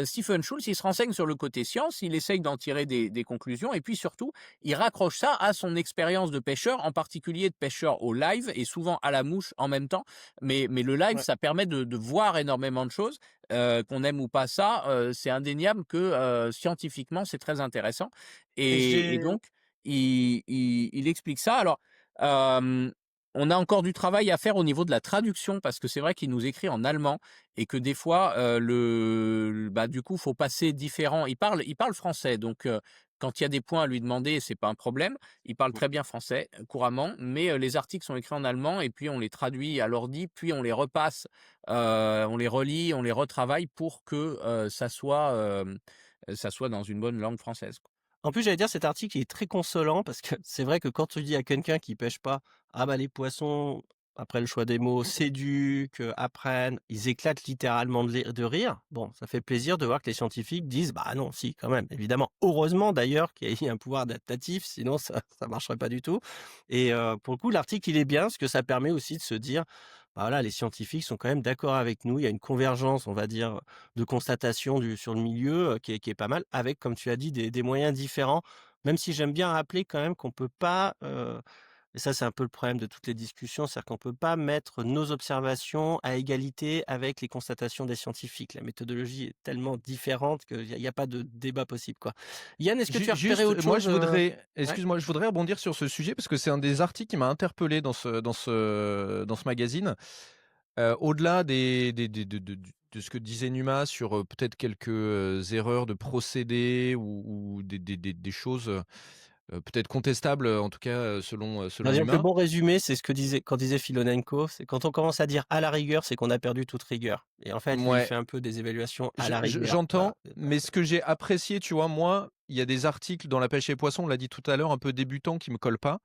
Stephen Schultz, il se renseigne sur le côté science, il essaye d'en tirer des conclusions et puis surtout, il raccroche ça à son expérience de pêcheur, en particulier de pêcheur au live et souvent à la mouche en même temps. Mais le live, Ouais. ça permet de voir énormément de choses, qu'on aime ou pas ça, c'est indéniable que, scientifiquement, c'est très intéressant Et et j'ai donc il explique ça. Alors, hem, on a encore du travail à faire au niveau de la traduction parce que c'est vrai qu'il nous écrit en allemand et que des fois, bah, du coup, faut passer différents il parle français donc quand il y a des points à lui demander, c'est pas un problème. Il parle mmh. très bien français, couramment, mais les articles sont écrits en allemand et puis on les traduit à l'ordi, puis on les repasse, on les relit, on les retravaille pour que, ça soit dans une bonne langue française, quoi. En plus, j'allais dire cet article il est très consolant parce que c'est vrai que quand tu dis à quelqu'un qui pêche pas: «Ah bah, les poissons», après le choix des mots, «s'éduquent, apprennent», ils éclatent littéralement de rire. Bon, ça fait plaisir de voir que les scientifiques disent: «Bah non, si, quand même», évidemment. Heureusement d'ailleurs qu'il y ait un pouvoir adaptatif, sinon ça marcherait pas du tout et pour le coup, l'article, il est bien parce que ça permet aussi de se dire: «Bah, voilà, les scientifiques sont quand même d'accord avec nous». Il y a une convergence, on va dire, de constatation sur le milieu, qui est pas mal avec, comme tu as dit, des moyens différents. Même si j'aime bien rappeler quand même qu'on peut pas, et ça c'est un peu le problème de toutes les discussions, c'est-à-dire qu'on peut pas mettre nos observations à égalité avec les constatations des scientifiques. La méthodologie est tellement différente qu'il y a pas de débat possible, quoi. Yann, est-ce que tu as repéré Juste, autre moi, chose, je voudrais, ouais? excuse-moi, je voudrais rebondir sur ce sujet parce que c'est un des articles qui m'a interpellé dans ce magazine. Au-delà de ce que disait Numa sur, peut-être quelques, erreurs de procédé ou des choses, peut-être contestables, en tout cas, On va selon dire que le Numa. bon résumé, c'est ce que disait Filonenko, c'est quand on commence à dire: «à la rigueur», c'est qu'on a perdu toute rigueur et en fait, lui, il Mouais, fait un peu des évaluations à la rigueur. Voilà, j'entends, mais ce que j'ai apprécié, tu vois, moi, il y a des articles dans la pêche et poisson, on l'a dit tout à l'heure, un peu débutants qui me collent pas.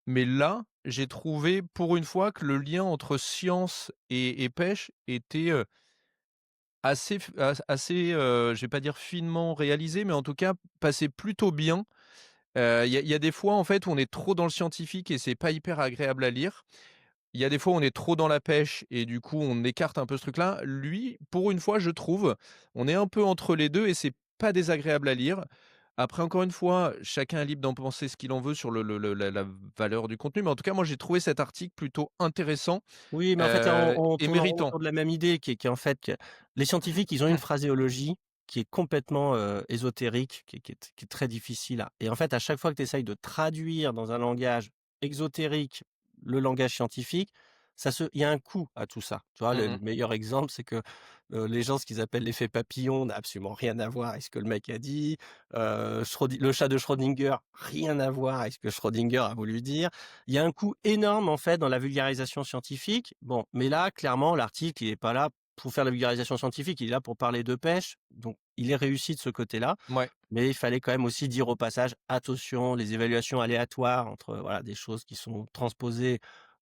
Mais là, j'ai trouvé pour une fois que le lien entre science et pêche était, assez, je vais pas dire finement réalisé, mais en tout cas passait plutôt bien. Il y a des fois, en fait, où on est trop dans le scientifique et c'est pas hyper agréable à lire. Il y a des fois, où on est trop dans la pêche et du coup, on écarte un peu ce truc-là. Lui, pour une fois, je trouve, on est un peu entre les 2 et c'est pas désagréable à lire. Après, encore une fois, chacun est libre d'en penser ce qu'il en veut sur la valeur du contenu, mais en tout cas, moi, j'ai trouvé cet article plutôt intéressant, oui, mais en fait, là, on et tourne en rond méritant. autour de la même idée qui est en fait que les scientifiques, ils ont une phraséologie qui est complètement, ésotérique, qui est très difficile à et en fait, à chaque fois que tu essayes de traduire dans un langage exotérique le langage scientifique, il y a un coût à tout ça. Tu vois? Mmh Le mh. meilleur exemple, c'est que, les gens, ce qu'ils appellent l'effet papillon n'a absolument rien à voir avec ce que le mec a dit. Le chat de Schrödinger, rien à voir avec ce que Schrödinger a voulu dire. Il y a un coût énorme, en fait, dans la vulgarisation scientifique. Bon, mais là, clairement, l'article, il est pas là pour faire la vulgarisation scientifique, il est là pour parler de pêche, donc il est réussi de ce côté-là. Mouais. Mais il fallait quand même aussi dire au passage: «Attention, les évaluations aléatoires entre, voilà, des choses qui sont transposées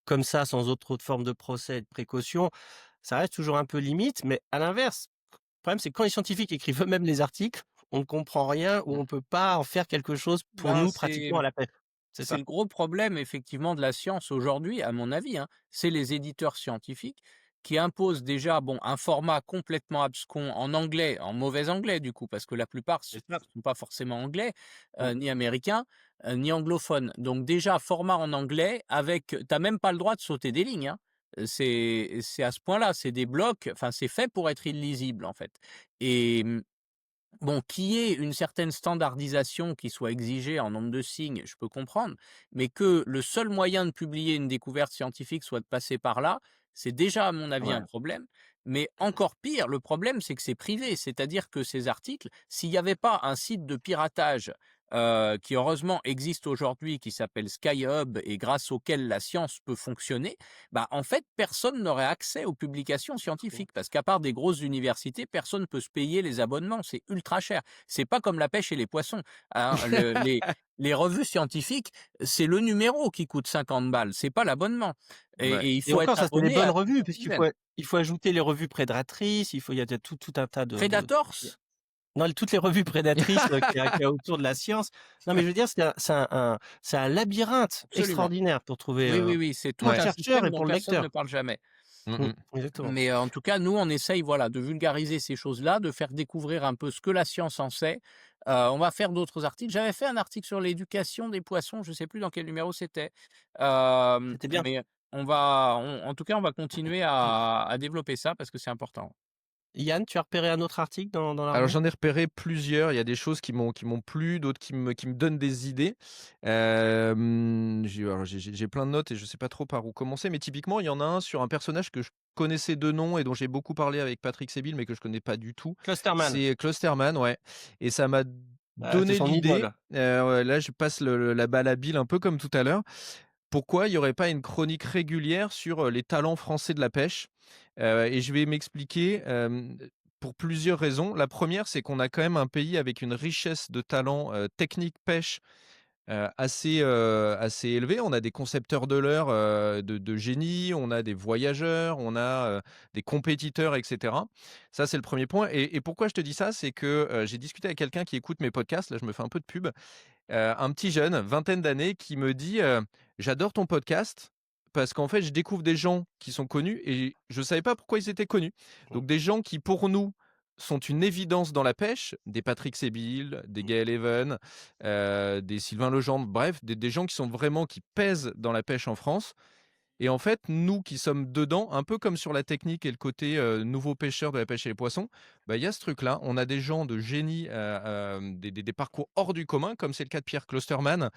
comme ça, sans autre forme de procès et de précaution, ça reste toujours un peu limite». Mais à l'inverse, le problème, c'est que quand les scientifiques écrivent eux-mêmes les articles, on ne comprend rien ou on peut pas en faire quelque chose pour Ben, nous c'est pratiquement à la pêche. C'est c'est ça. le gros problème effectivement de la science aujourd'hui, à mon avis, hein. C'est les éditeurs scientifiques qui imposent déjà, bon, un format complètement abscon en anglais, en mauvais anglais du coup, parce que la plupart C'est ça. sont pas forcément anglais, Mmh. ni américains, ni anglophones. Donc déjà format en anglais avec tu même pas le droit de sauter des lignes, hein. C'est à ce point-là, c'est des blocs, enfin c'est fait pour être illisible en fait et bon, qu'il y ait une certaine standardisation qui soit exigée en nombre de signes, je peux comprendre, mais que le seul moyen de publier une découverte scientifique soit de passer par là, c'est déjà à mon avis un Ouais. problème. Mais encore pire, le problème c'est que c'est privé, c'est-à-dire que ces articles, s'il n'y avait pas un site de piratage qui heureusement existe aujourd'hui, qui s'appelle SkyHub et grâce auquel la science peut fonctionner, bah, en fait, personne n'aurait accès aux publications Mmh. scientifiques parce qu'à part des grosses universités, personne ne peut se payer les abonnements, c'est ultra cher. C'est pas comme la pêche et les poissons, hein. Les revues scientifiques, c'est le numéro qui coûte 50 balles, c'est pas l'abonnement Ouais. et il Et faut encore, être ça, c'est les abonné bonnes à revues, une puisqu'il dizaine. il faut ajouter les revues prédatrices, il y a tout un tas de Predators? non, toutes les revues prédatrices, qu'il y a autour de la science. Non, mais je veux dire, c'est un labyrinthe Absolument. extraordinaire pour trouver, Oui, oui, oui, c'est tout pour le Ouais. un chercheur système et dont pour le personne ne lecteur. parle jamais. Mmh Mmh, mh. exactement. Mais, en tout cas, nous, on essaye, voilà, de vulgariser ces choses-là, de faire découvrir un peu ce que la science en sait. On va faire d'autres articles. J'avais fait un article sur l'éducation des poissons, je ne sais plus dans quel numéro c'était. C'était bien. Mais en tout cas, on va continuer à développer ça parce que c'est important. Yann, tu as repéré un autre article dans la Alors revue? j'en ai repéré plusieurs, il y a des choses qui m'ont plu, d'autres qui me donnent des idées. J'ai plein de notes et je sais pas trop par où commencer, mais typiquement, il y en a un sur un personnage que je connaissais de nom et dont j'ai beaucoup parlé avec Patrick Sébille, mais que je connais pas du tout. Clusterman, C'est Clusterman, ouais, et ça m'a c'est donné son l'idée, idole. ouais, là je passe la balle à Bill un peu comme tout à l'heure. Pourquoi il n'y aurait pas une chronique régulière sur, les talents français de la pêche? Et je vais m'expliquer, pour plusieurs raisons. La première, c'est qu'on a quand même un pays avec une richesse de talents, technique pêche, assez élevée. On a des concepteurs de leurres, de génie, on a des voyageurs, on a, des compétiteurs et cetera. Ça, c'est le premier point et pourquoi je te dis ça? C'est que, j'ai discuté avec quelqu'un qui écoute mes podcasts, là je me fais un peu de pub. Un petit jeune, vingtaine d'années, qui me dit, «J'adore ton podcast parce qu'en fait, je découvre des gens qui sont connus et je ne savais pas pourquoi ils étaient connus». Mmh. Donc des gens qui, pour nous, sont une évidence dans la pêche, des Patrick Sébille, des Gaël Even, des Sylvain Legendre, bref, des gens qui pèsent dans la pêche en France. Et en fait, nous qui sommes dedans, un peu comme sur la technique et le côté, nouveaux pêcheurs de la pêche et les poissons, bah, il y a ce truc-là. On a des gens de génie, des parcours hors du commun, comme c'est le cas de Pierre Klosterman,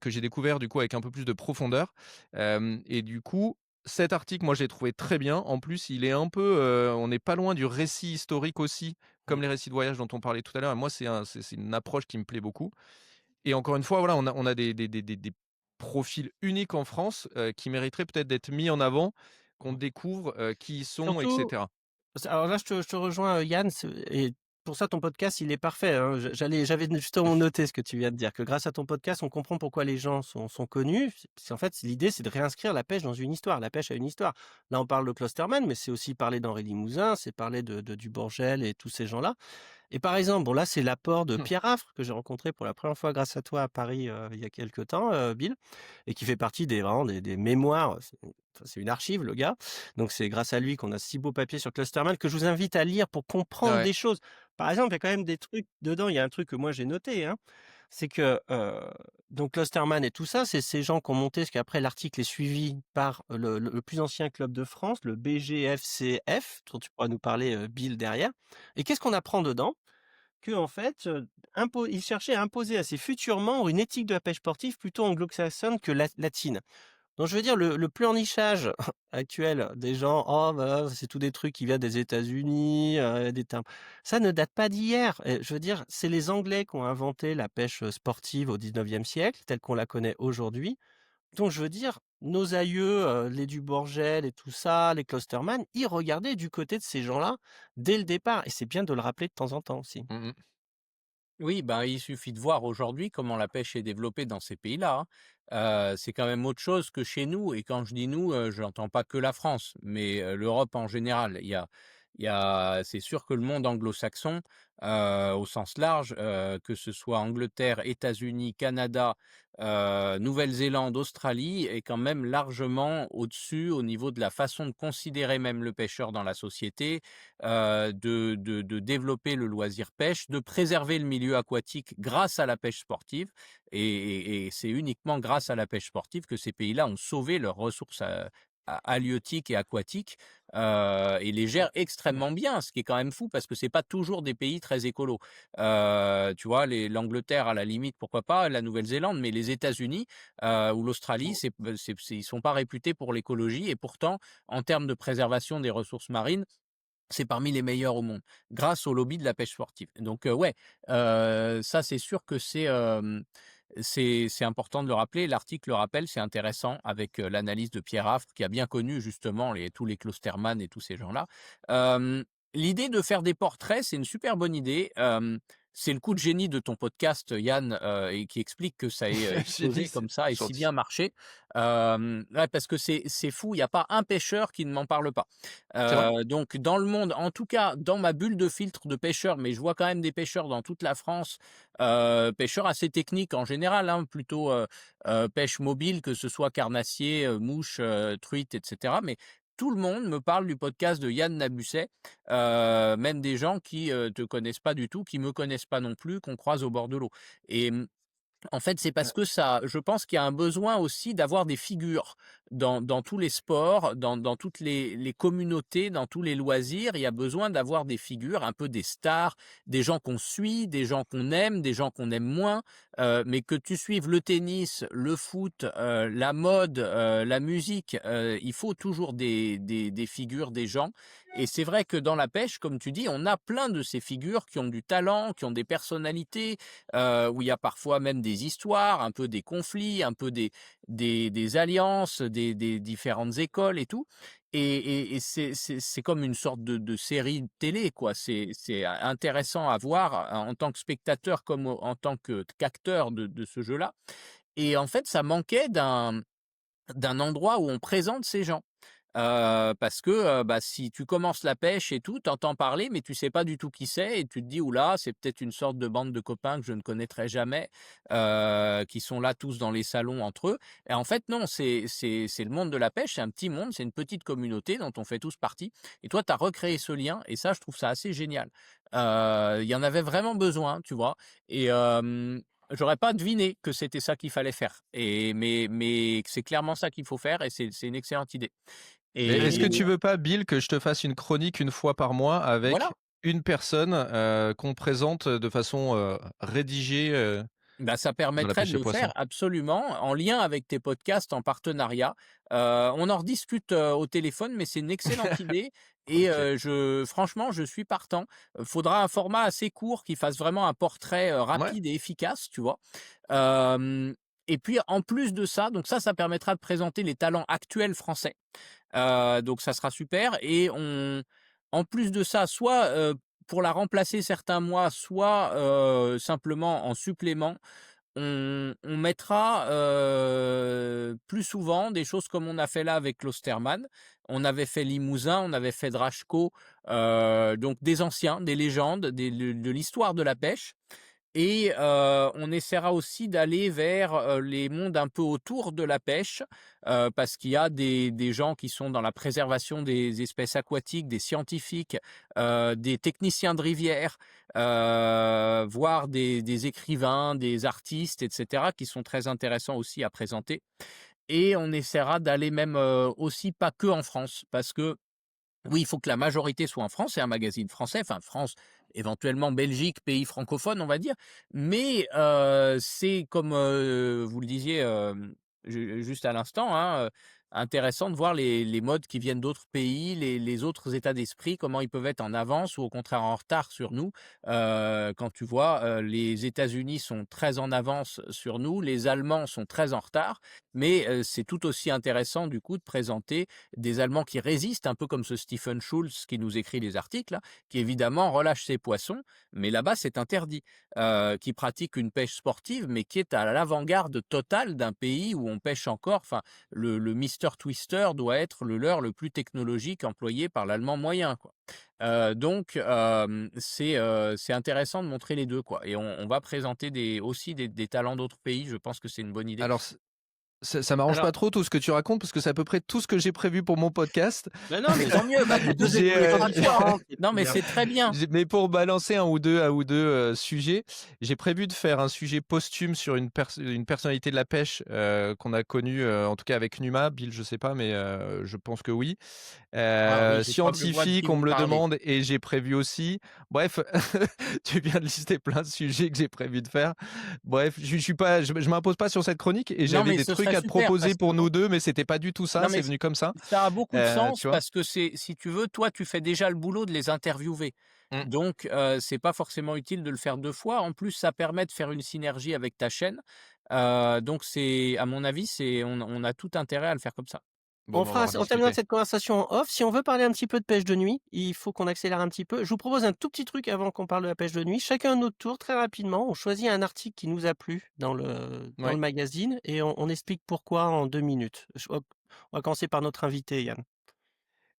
que j'ai découvert du coup avec un peu plus de profondeur. Et du coup, cet article, moi, je l'ai trouvé très bien. En plus, il est un peu, on n'est pas loin du récit historique aussi, comme Mmh. les récits de voyage dont on parlait tout à l'heure. Et moi, c'est une approche qui me plaît beaucoup. Et encore une fois, voilà, on a des profils uniques en France, qui mériteraient peut-être d'être mis en avant, qu'on Mmh. découvre, qui ils sont et Surtout, cetera. alors là, je te rejoins, Yann, et pour ça, ton podcast, il est parfait, hein. J'avais justement noté ce que tu viens de dire, que grâce à ton podcast, on comprend pourquoi les gens sont connus. Parce qu'en fait, l'idée, c'est de réinscrire la pêche dans une histoire. La pêche a une histoire. Là, on parle de Klosterman, mais c'est aussi parler d'Henri Limousin, c'est parler de Dubourgel et tous ces gens-là. Et par exemple, bon là, c'est l'apport de Pierre Affre que j'ai rencontré pour la première fois grâce à toi à Paris, il y a quelque temps, Bill, et qui fait partie vraiment des mémoires. C'est une archive, le gars. Donc c'est grâce à lui qu'on a 6 beaux papiers sur Clusterman que je vous invite à lire pour comprendre Ouais. des choses. Par exemple, il y a quand même des trucs dedans, il y a un truc que moi j'ai noté, hein, c'est que, donc Clusterman et tout ça, c'est ces gens qui ont monté, parce qu'après l'article est suivi par le plus ancien club de France, le BGFCF, dont tu pourras nous parler, Bill, derrière. Et qu'est-ce qu'on apprend dedans? Qu'en fait, il cherchait à imposer à ses futurs membres une éthique de la pêche sportive plutôt anglo-saxonne que latine. Donc je veux dire le pleurnichage actuel des gens: «Oh bah, c'est tous des trucs qui viennent des États-Unis, des termes», ça ne date pas d'hier. Et je veux dire, c'est les Anglais qui ont inventé la pêche, sportive au 19e siècle, telle qu'on la connaît aujourd'hui. Donc je veux dire, nos aïeux, les Duborgel et tout ça, les Klosterman, ils regardaient du côté de ces gens-là dès le départ, et c'est bien de le rappeler de temps en temps aussi. Mmh mh. Oui, ben, il suffit de voir aujourd'hui comment la pêche est développée dans ces pays-là, hein. C'est quand même autre chose que chez nous et quand je dis nous, je n'entends pas que la France, mais l'Europe en général. C'est sûr que le monde anglo-saxon, au sens large, que ce soit Angleterre, États-Unis, Canada, Nouvelle-Zélande, Australie, est quand même largement au-dessus au niveau de la façon de considérer même le pêcheur dans la société, de développer le loisir pêche, de préserver le milieu aquatique grâce à la pêche sportive et c'est uniquement grâce à la pêche sportive que ces pays-là ont sauvé leurs ressources, halieutiques et aquatiques, et les gèrent extrêmement bien, ce qui est quand même fou parce que c'est pas toujours des pays très écolos. Tu vois, l'Angleterre à la limite, pourquoi pas, la Nouvelle-Zélande, mais les États-Unis, ou l'Australie, ils sont pas réputés pour l'écologie et pourtant, en termes de préservation des ressources marines, c'est parmi les meilleurs au monde, grâce au lobby de la pêche sportive. Donc, ouais, ça c'est sûr que c'est important de le rappeler. L'article le rappelle, c'est intéressant avec, l'analyse de Pierre Affre qui a bien connu justement tous les Klosterman et tous ces gens-là. Hem, L'idée de faire des portraits, c'est une super bonne idée. C'est le coup de génie de ton podcast, Yann, et qui explique que ça ait, J'ai dit, explosé c'est comme ça et si gentil. bien marché. Ouais, parce que c'est fou, il y a pas un pêcheur qui ne m'en parle pas. C'est vrai? Donc dans le monde, en tout cas dans ma bulle de filtre de pêcheurs, mais je vois quand même des pêcheurs dans toute la France, pêcheurs assez techniques en général, hein, plutôt, pêche mobile, que ce soit carnassier, mouche, truite et cetera. Mais tout le monde me parle du podcast de Yann Nabusset, même des gens qui, te connaissent pas du tout, qui me connaissent pas non plus, qu'on croise au bord de l'eau. Et en fait, c'est parce que ça je pense qu'il y a un besoin aussi d'avoir des figures dans tous les sports, dans toutes les communautés, dans tous les loisirs. Il y a besoin d'avoir des figures, un peu des stars, des gens qu'on suit, des gens qu'on aime, des gens qu'on aime moins, mais que tu suives le tennis, le foot, la mode, la musique, il faut toujours des figures, des gens. Et c'est vrai que dans la pêche, comme tu dis, on a plein de ces figures qui ont du talent, qui ont des personnalités, où il y a parfois même des histoires, un peu des conflits, un peu des alliances, des différentes écoles et tout. Et c'est comme une sorte de série de télé, quoi. C'est intéressant à voir en tant que spectateur comme en tant qu'acteur de ce jeu-là. Et en fait, ça manquait d'un endroit où on présente ces gens. Parce que, bah, si tu commences la pêche et tout, t'entends parler, mais tu sais pas du tout qui c'est et tu te dis: «Ouh là, c'est peut-être une sorte de bande de copains que je ne connaîtrai jamais, qui sont là tous dans les salons entre eux». Et en fait non, c'est le monde de la pêche, c'est un petit monde, c'est une petite communauté dont on fait tous partie et toi, tu as recréé ce lien et ça, je trouve ça assez génial. Il y en avait vraiment besoin, tu vois? Et j'aurais pas deviné que c'était ça qu'il fallait faire mais c'est clairement ça qu'il faut faire et c'est une excellente idée. Mais est-ce que Et tu veux pas, Bill, que je te fasse une chronique une fois par mois avec voilà, une personne qu'on présente de façon rédigée bah, ça dans la permettrait de pêche et le faire poisson? absolument en lien avec tes podcasts en partenariat. On en rediscute, au téléphone, mais c'est une excellente idée et Ok. je franchement, je suis partant. Faudra un format assez court qui fasse vraiment un portrait, Ouais. rapide et efficace, tu vois? Hem Et puis en plus de ça, donc ça permettra de présenter les talents actuels français. Donc ça sera super et en plus de ça, soit, pour la remplacer certains mois, soit, simplement en supplément, on mettra, plus souvent des choses comme on a fait là avec Klosterman. On avait fait Limousin, on avait fait Drachco, donc des anciens, des légendes, des de l'histoire de la pêche et on essaiera aussi d'aller vers, les mondes un peu autour de la pêche, parce qu'il y a des gens qui sont dans la préservation des espèces aquatiques, des scientifiques, des techniciens de rivière, voire des écrivains, des artistes et cetera, qui sont très intéressants aussi à présenter et on essaiera d'aller même, aussi pas que en France parce que oui, il faut que la majorité soit en France, c'est un magazine français, enfin France, éventuellement Belgique, pays francophone, on va dire. Mais, c'est comme, vous le disiez, juste à l'instant, hein, intéressant de voir les modes qui viennent d'autres pays, les autres états d'esprit, comment ils peuvent être en avance ou au contraire en retard sur nous. Quand tu vois, les États-Unis sont très en avance sur nous, les Allemands sont très en retard, mais, c'est tout aussi intéressant du coup de présenter des Allemands qui résistent, un peu comme ce Stephen Schulz qui nous écrit les articles, là, qui évidemment relâche ses poissons, mais là-bas c'est interdit, qui pratique une pêche sportive, mais qui est à l'avant-garde totale d'un pays où on pêche encore. Enfin, le Mister Twister doit être le leurre le plus technologique employé par l'Allemand moyen, quoi. Donc, c'est intéressant de montrer les 2 quoi et on va présenter aussi des talents d'autres pays, je pense que c'est une bonne idée. Alors, ça m'arrange Alors pas trop tout ce que tu racontes parce que c'est à peu près tout ce que j'ai prévu pour mon podcast. bah, non, mais Tant mieux, bah, c'est 2 J'ai, expériences concentre-toi. différentes et Non, puis, mais c'est très bien. Mais pour balancer un ou deux sujets, j'ai prévu de faire un sujet posthume sur une personnalité de la pêche qu'on a connue, en tout cas avec Numa. Bill, je sais pas, mais je pense que oui. Ah oui, je crois que je vois de Scientifique, qui on vous me le parlez. demande et j'ai prévu aussi. Bref, tu viens de lister plein de sujets que j'ai prévu de faire. Bref, je suis pas je m'impose pas sur cette chronique et Non, j'avais mais des ce serait trucs à te super proposer parce que pour nous 2, mais c'était pas du tout ça, non, c'est mais venu comme ça. ça a beaucoup de sens Tu vois? parce que c'est si tu veux, toi, tu fais déjà le boulot de les interviewer. Mmh. Donc c'est pas forcément utile de le faire 2 fois. En plus, ça permet de faire une synergie avec ta chaîne. Donc c'est à mon avis, c'est on a tout intérêt à le faire comme ça. Bon, bah, on va en On terminera discuter. cette conversation en off. Si on veut parler un petit peu de pêche de nuit, il faut qu'on accélère un petit peu. Je vous propose un tout petit truc avant qu'on parle de la pêche de nuit. Chacun à notre tour, très rapidement, on choisit un article qui nous a plu dans le Ouais. magazine et on explique pourquoi en 2 minutes. On va commencer par notre invité, Yann.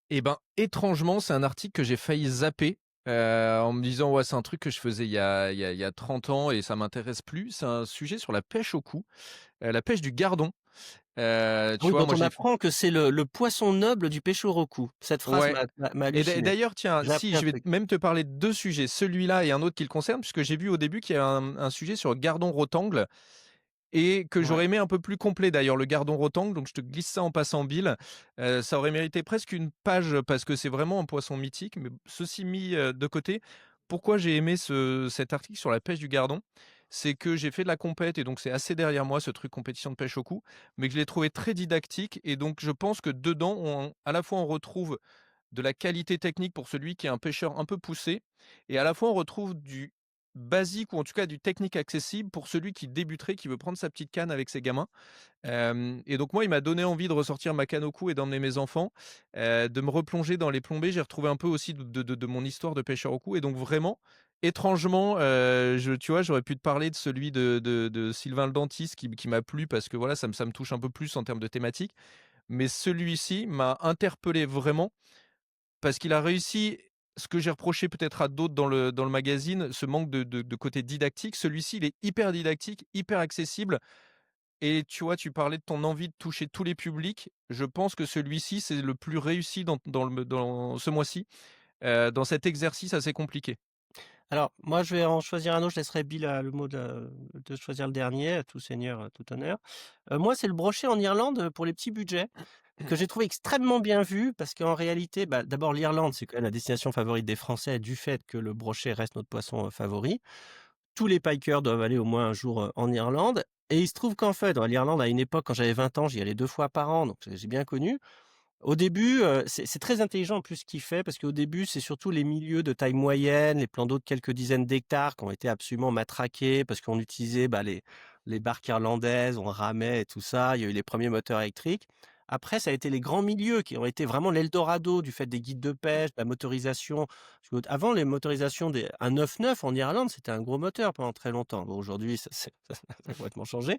Et ben, étrangement, c'est un article que j'ai failli zapper, en me disant: «Ouais, c'est un truc que je faisais il y a 30 ans et ça m'intéresse plus». C'est un sujet sur la pêche au cou, la pêche du gardon. Ah Tu oui, vois, dont moi on j'ai apprend que c'est le poisson noble du pêcheur au cou. Cette phrase ouais m'a et halluciné. d'ailleurs, tiens, J'ai appris si, un je vais truc. même te parler de 2 sujets, celui-là et un autre qui le concerne, puisque j'ai vu au début qu'il y a un sujet sur le gardon rotangle et que Ouais. j'aurais aimé un peu plus complet d'ailleurs, le gardon rotangle, donc je te glisse ça en passant, Bill. Ça aurait mérité presque une page parce que c'est vraiment un poisson mythique, mais ceci mis, de côté, pourquoi j'ai aimé cet article sur la pêche du gardon? C'est que j'ai fait de la compète et donc c'est assez derrière moi ce truc compétition de pêche au cou, mais que je l'ai trouvé très didactique et donc je pense que dedans à la fois on retrouve de la qualité technique pour celui qui est un pêcheur un peu poussé et à la fois on retrouve du basique ou en tout cas du technique accessible pour celui qui débuterait, qui veut prendre sa petite canne avec ses gamins. Et donc moi, il m'a donné envie de ressortir ma canne au cou et d'emmener mes enfants, de me replonger dans les plombées. J'ai retrouvé un peu aussi de mon histoire de pêcheur au cou et donc vraiment, étrangement, tu vois, j'aurais pu te parler de celui de Sylvain le dentiste qui m'a plu parce que voilà, ça me touche un peu plus en termes de thématique. Mais celui-ci m'a interpellé vraiment parce qu'il a réussi ce que j'ai reproché peut-être à d'autres dans le magazine, ce manque de côté didactique. Celui-ci, il est hyper didactique, hyper accessible et tu vois, tu parlais de ton envie de toucher tous les publics. Je pense que celui-ci, c'est le plus réussi dans ce mois-ci, dans cet exercice assez compliqué. Alors, moi, je vais en choisir un autre. Je laisserai Bill le mot de choisir le dernier. Tout seigneur, tout honneur. Moi, c'est le brochet en Irlande pour les petits budgets que j'ai trouvé extrêmement bien vu parce qu'en réalité, bah, d'abord, l'Irlande, c'est quand même la destination favorite des Français du fait que le brochet reste notre poisson favori. Tous les pikers doivent aller au moins un jour en Irlande. Et il se trouve qu'en fait, dans l'Irlande, à une époque, quand j'avais 20 ans, j'y allais 2 fois par an, donc j'ai bien connu. Au début, c'est très intelligent en plus ce qu'il fait parce qu'au début, c'est surtout les milieux de taille moyenne, les plans d'eau de quelques dizaines d'hectares qui ont été absolument matraqués parce qu'on utilisait, bah, les barques irlandaises, on ramait et tout ça. Il y a eu les premiers moteurs électriques. Après, ça a été les grands milieux qui ont été vraiment l'Eldorado du fait des guides de pêche, de la motorisation. Parce qu'avant, les motorisations un 9-9 en Irlande, c'était un gros moteur pendant très longtemps. Bon, aujourd'hui, ça a complètement changé.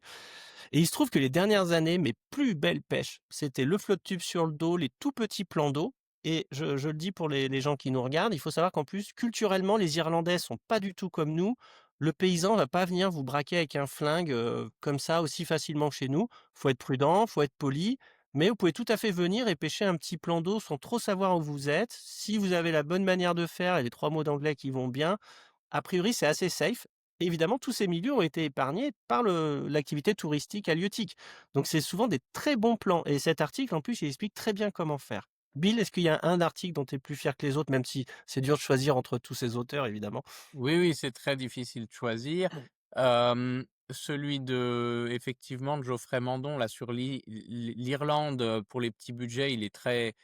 Et il se trouve que les dernières années, mes plus belles pêches, c'était le flotte-tube sur le dos, les tout petits plans d'eau. Et je le dis pour les gens qui nous regardent, il faut savoir qu'en plus, culturellement, les Irlandais sont pas du tout comme nous. Le paysan va pas venir vous braquer avec un flingue comme ça aussi facilement que chez nous. Faut être prudent, faut être poli, mais vous pouvez tout à fait venir et pêcher un petit plan d'eau sans trop savoir où vous êtes. Si vous avez la bonne manière de faire et les 3 mots d'anglais qui vont bien, a priori, c'est assez safe. Évidemment, tous ces milieux ont été épargnés par l'activité touristique halieutique. Donc, c'est souvent des très bons plans. Et cet article, en plus, il explique très bien comment faire. Bill, est-ce qu'il y a un article dont tu es plus fier que les autres, même si c'est dur de choisir entre tous ces auteurs, évidemment? Oui, oui, c'est très difficile de choisir. Celui effectivement, de Geoffrey Mandon, là, sur l'Irlande, pour les petits budgets, il est très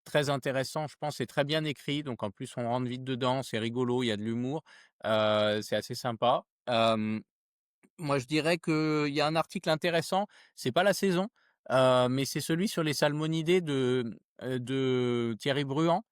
très intéressant, je pense, c'est très bien écrit, donc en plus, on rentre vite dedans, c'est rigolo, il y a de l'humour, c'est assez sympa. Moi, je dirais qu'il y a un article intéressant, c'est pas la saison, mais c'est celui sur les salmonidés de Thierry Bruand,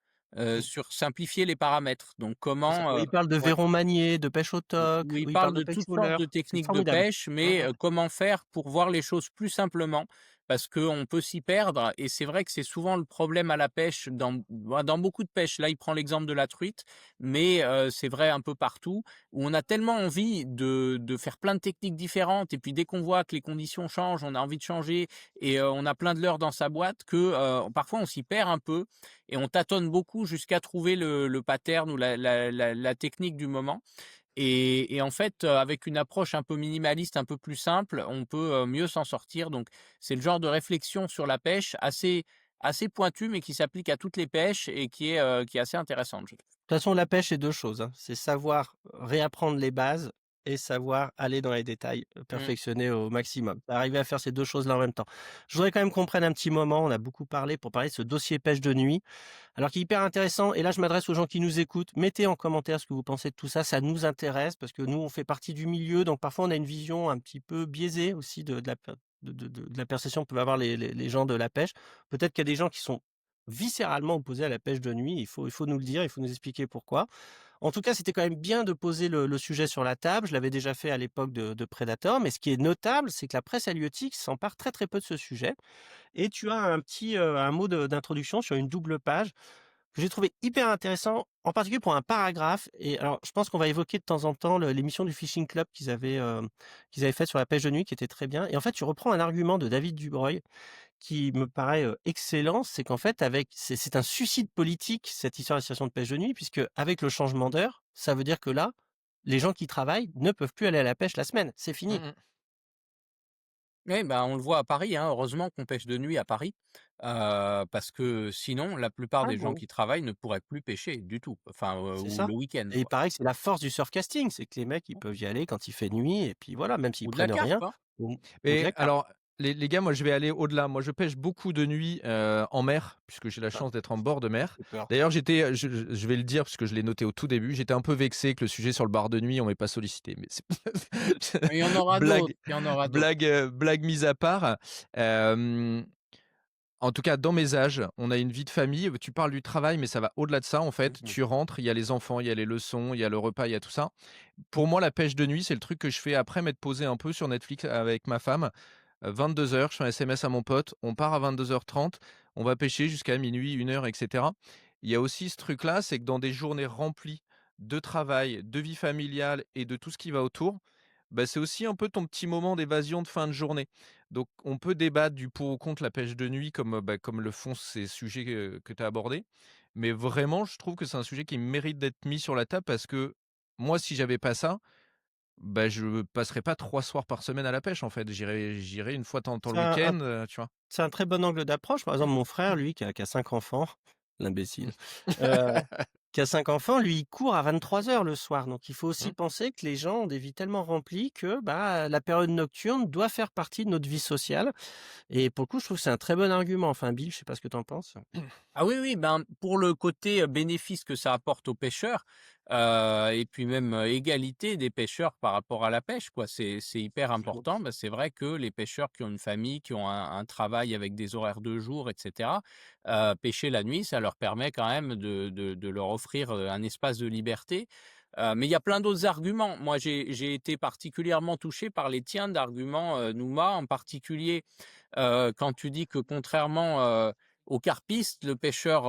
sur simplifier les paramètres. Donc C'est ça. comment, Oui, il parle de ouais. verron manié, de pêche au toc, Où il où il parle parle de de pêche toutes au sortes de leurre. C'est techniques de formidable. pêche, Mmh mais mh. comment faire pour voir les choses plus simplement? Parce qu'on peut s'y perdre et c'est vrai que c'est souvent le problème à la pêche dans beaucoup de pêches. Là, il prend l'exemple de la truite, mais c'est vrai un peu partout, où on a tellement envie de faire plein de techniques différentes et puis dès qu'on voit que les conditions changent, on a envie de changer et on a plein de leurres dans sa boîte que, parfois on s'y perd un peu et on tâtonne beaucoup jusqu'à trouver le pattern ou la technique du moment. Et en fait, avec une approche un peu minimaliste, un peu plus simple, on peut, mieux s'en sortir. Donc c'est le genre de réflexion sur la pêche assez assez pointue, mais qui s'applique à toutes les pêches et qui est assez intéressante, je trouve. De toute façon, la pêche, c'est 2 choses, hein. C'est savoir réapprendre les bases et savoir aller dans les détails, Mmh. perfectionner au maximum. Arriver à faire ces 2 choses-là en même temps. Je voudrais quand même qu'on prenne un petit moment, on a beaucoup parlé, pour parler de ce dossier pêche de nuit, alors qui est hyper intéressant et là, je m'adresse aux gens qui nous écoutent. Mettez en commentaire ce que vous pensez de tout ça, ça nous intéresse parce que nous, on fait partie du milieu, donc parfois on a une vision un petit peu biaisée aussi de la per de la perception que peuvent avoir les gens de la pêche. Peut-être qu'il y a des gens qui sont viscéralement opposés à la pêche de nuit, il faut nous le dire, il faut nous expliquer pourquoi. En tout cas, c'était quand même bien de poser le sujet sur la table. Je l'avais déjà fait à l'époque de Predator, mais ce qui est notable, c'est que la presse halieutique s'empare très, très peu de ce sujet et tu as un mot d'introduction sur une double page que j'ai trouvé hyper intéressant, en particulier pour un paragraphe et alors je pense qu'on va évoquer de temps en temps l'émission du Fishing Club qu'ils avaient faite sur la pêche de nuit qui était très bien et en fait, tu reprends un argument de David Dubreuil qui me paraît, excellent, c'est qu'en fait avec c'est un suicide politique cette histoire d'association de pêche de nuit puisque avec le changement d'heure, ça veut dire que là, les gens qui travaillent ne peuvent plus aller à la pêche la semaine, c'est fini. Mmh. Oui, bah, on le voit à Paris, hein, heureusement qu'on pêche de nuit à Paris, parce que sinon la plupart Ah des gens bon? qui travaillent ne pourraient plus pêcher du tout, enfin, C'est ou ça le week-end, et il quoi. paraît que c'est la force du surfcasting, c'est que les mecs, ils peuvent y aller quand il fait nuit et puis voilà, même s'ils Ou de la prennent rien carpe, hein. ou de Et la carpe. alors, les gars, moi, je vais aller au-delà. Moi, je pêche beaucoup de nuit, en mer, puisque j'ai la Ah, chance d'être en bord de mer. j'ai peur. D'ailleurs, j'étais, je vais le dire parce que je l'ai noté au tout début, j'étais un peu vexé que le sujet sur le bar de nuit, on m'ait pas sollicité, mais c'est Mais il y en aura d'autres, blague il y en aura d'autres. blague mise à part. Hem, En tout cas, dans mes âges, on a une vie de famille. Tu parles du travail, mais ça va au-delà de ça, en fait. Mmh. Tu rentres, il y a les enfants, il y a les leçons, il y a le repas, il y a tout ça. Pour moi, la pêche de nuit, c'est le truc que je fais après m'être posé un peu sur Netflix avec ma femme. 22 h, je fais un SMS à mon pote, on part à 22 h 30, on va pêcher jusqu'à minuit, 1 h, et cetera. Il y a aussi ce truc-là, c'est que dans des journées remplies de travail, de vie familiale et de tout ce qui va autour, bah, c'est aussi un peu ton petit moment d'évasion de fin de journée. Donc on peut débattre du pour ou contre la pêche de nuit comme, bah, comme le font ces sujets que tu as abordés. Mais vraiment, je trouve que c'est un sujet qui mérite d'être mis sur la table parce que moi, si j'avais pas ça, bah, je passerais pas 3 soirs par semaine à la pêche, en fait. J'irais une fois de temps en temps C'est le un week-end, tu vois? c'est un très bon angle d'approche. Par exemple, mon frère, lui, qui a 5 enfants, l'imbécile, heu, qui a 5 enfants, lui, il court à 23 heures le soir. Donc il faut aussi Mmh. penser que les gens ont des vies tellement remplies que, bah, la période nocturne doit faire partie de notre vie sociale et pour le coup, je trouve que c'est un très bon argument. Enfin, Bill, je sais pas ce que tu en penses? Ah oui, oui, ben, pour le côté, bénéfice que ça apporte aux pêcheurs, et puis même, égalité des pêcheurs par rapport à la pêche, quoi. C'est hyper important. Bah, c'est vrai que les pêcheurs qui ont une famille, qui ont un travail avec des horaires de jour et cetera, pêcher la nuit, ça leur permet quand même de leur offrir, un espace de liberté. Mais il y a plein d'autres arguments. Moi, j'ai été particulièrement touché par les tiens d'arguments, Nouma, en particulier, quand tu dis que contrairement, au carpiste, le pêcheur,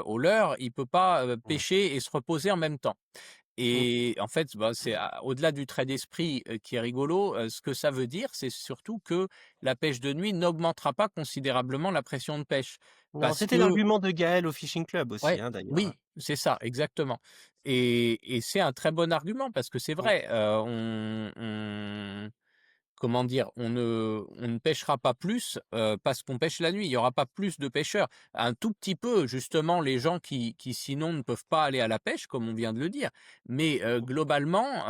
au leurre, il peut pas, Mmh. pêcher et se reposer en même temps. Mmh. Et en fait, bah, c'est au-delà du trait d'esprit, qui est rigolo, ce que ça veut dire, c'est surtout que la pêche de nuit n'augmentera pas considérablement la pression de pêche. Non, Parce c'était que l'argument de Gaël au Fishing Club aussi, ouais, hein, d'ailleurs, hein. oui, c'est ça, exactement. Et c'est un très bon argument parce que c'est Mmh. vrai, on comment dire? On ne pêchera pas plus, parce qu'on pêche la nuit. Il y aura pas plus de pêcheurs. Un tout petit peu, justement, les gens qui sinon ne peuvent pas aller à la pêche, comme on vient de le dire. Mais, globalement,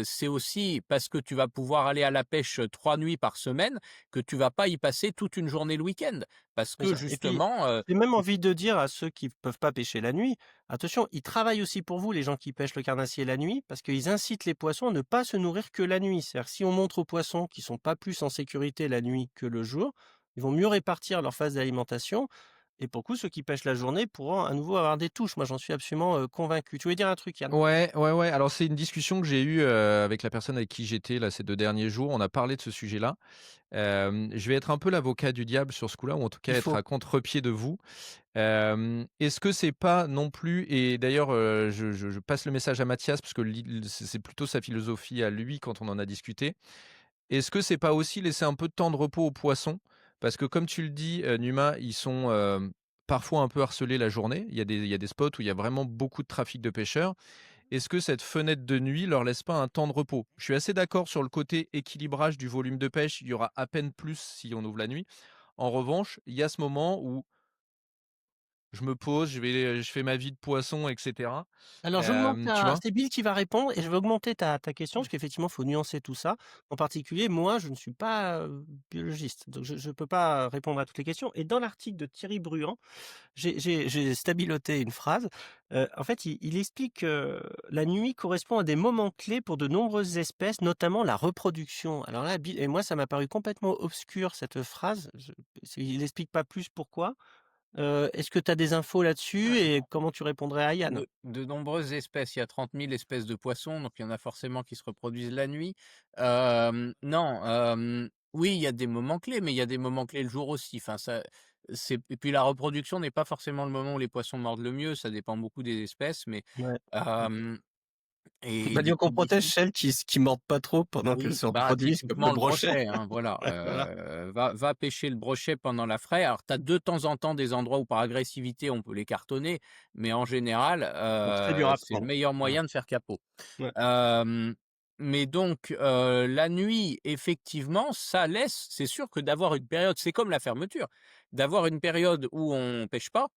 c'est aussi parce que tu vas pouvoir aller à la pêche, 3 nuits par semaine que tu vas pas y passer toute une journée le week-end. Parce C'est que ça et puis, justement, j'ai même envie de dire à ceux qui peuvent pas pêcher la nuit, attention, ils travaillent aussi pour vous, les gens qui pêchent le carnassier la nuit, parce qu'ils incitent les poissons à ne pas se nourrir que la nuit. C'est-à-dire que si on montre aux poissons qu'ils sont pas plus en sécurité la nuit que le jour, ils vont mieux répartir leur phase d'alimentation et pour le coup, ceux qui pêchent la journée pourront à nouveau avoir des touches. Moi, j'en suis absolument, convaincu. Tu voulais dire un truc, Yann? Ouais, ouais, ouais. Alors c'est une discussion que j'ai eue, avec la personne avec qui j'étais là ces 2 derniers jours. On a parlé de ce sujet-là. Je vais être un peu l'avocat du diable sur ce coup-là, ou en tout cas Il être faut. à contre-pied de vous. Est-ce que c'est pas non plus, et d'ailleurs, je passe le message à Mathias parce que c'est plutôt sa philosophie à lui quand on en a discuté. Est-ce que c'est pas aussi laisser un peu de temps de repos aux poissons? Parce que comme tu le dis, Numa, ils sont, parfois un peu harcelés la journée. Il y a des spots où il y a vraiment beaucoup de trafic de pêcheurs. Est-ce que cette fenêtre de nuit leur laisse pas un temps de repos? Je suis assez d'accord sur le côté équilibrage du volume de pêche, il y aura à peine plus si on ouvre la nuit. En revanche, il y a ce moment où je me pose, je fais ma vie de poisson, et cetera. Alors j'augmente Tu ta vois? c'est Bill qui va répondre et je vais augmenter ta question parce qu'effectivement, il faut nuancer tout ça. En particulier, moi, je ne suis pas, biologiste, donc je peux pas répondre à toutes les questions et dans l'article de Thierry Bruand, j'ai stabiloté une phrase. En fait, il explique que la nuit correspond à des moments clés pour de nombreuses espèces, notamment la reproduction. Alors là, Bill et moi, ça m'a paru complètement obscur cette phrase. Il explique pas plus pourquoi. Est-ce que tu as des infos là-dessus et comment tu répondrais à Yann? De nombreuses espèces, il y a 30 000 espèces de poissons, donc il y en a forcément qui se reproduisent la nuit. Non, oui, il y a des moments clés, mais il y a des moments clés le jour aussi. Enfin, ça, c'est et puis la reproduction n'est pas forcément le moment où les poissons mordent le mieux, ça dépend beaucoup des espèces, mais Ouais. hem et Bah, du disons qu'on coup protège celles qui mordent pas trop pendant qu'elles oui, se bah, reproduisent, comme le typiquement le brochet. brochet, hein, voilà, Ouais, voilà. va pêcher le brochet pendant la fraie. Alors tu as de temps en temps des endroits où par agressivité on peut les cartonner, mais en général, Donc c'est dur à c'est le prendre. meilleur Voilà. moyen de faire capot. Ouais. Hem, mais donc la nuit effectivement, ça laisse c'est sûr que d'avoir une période c'est comme la fermeture, d'avoir une période où on pêche pas,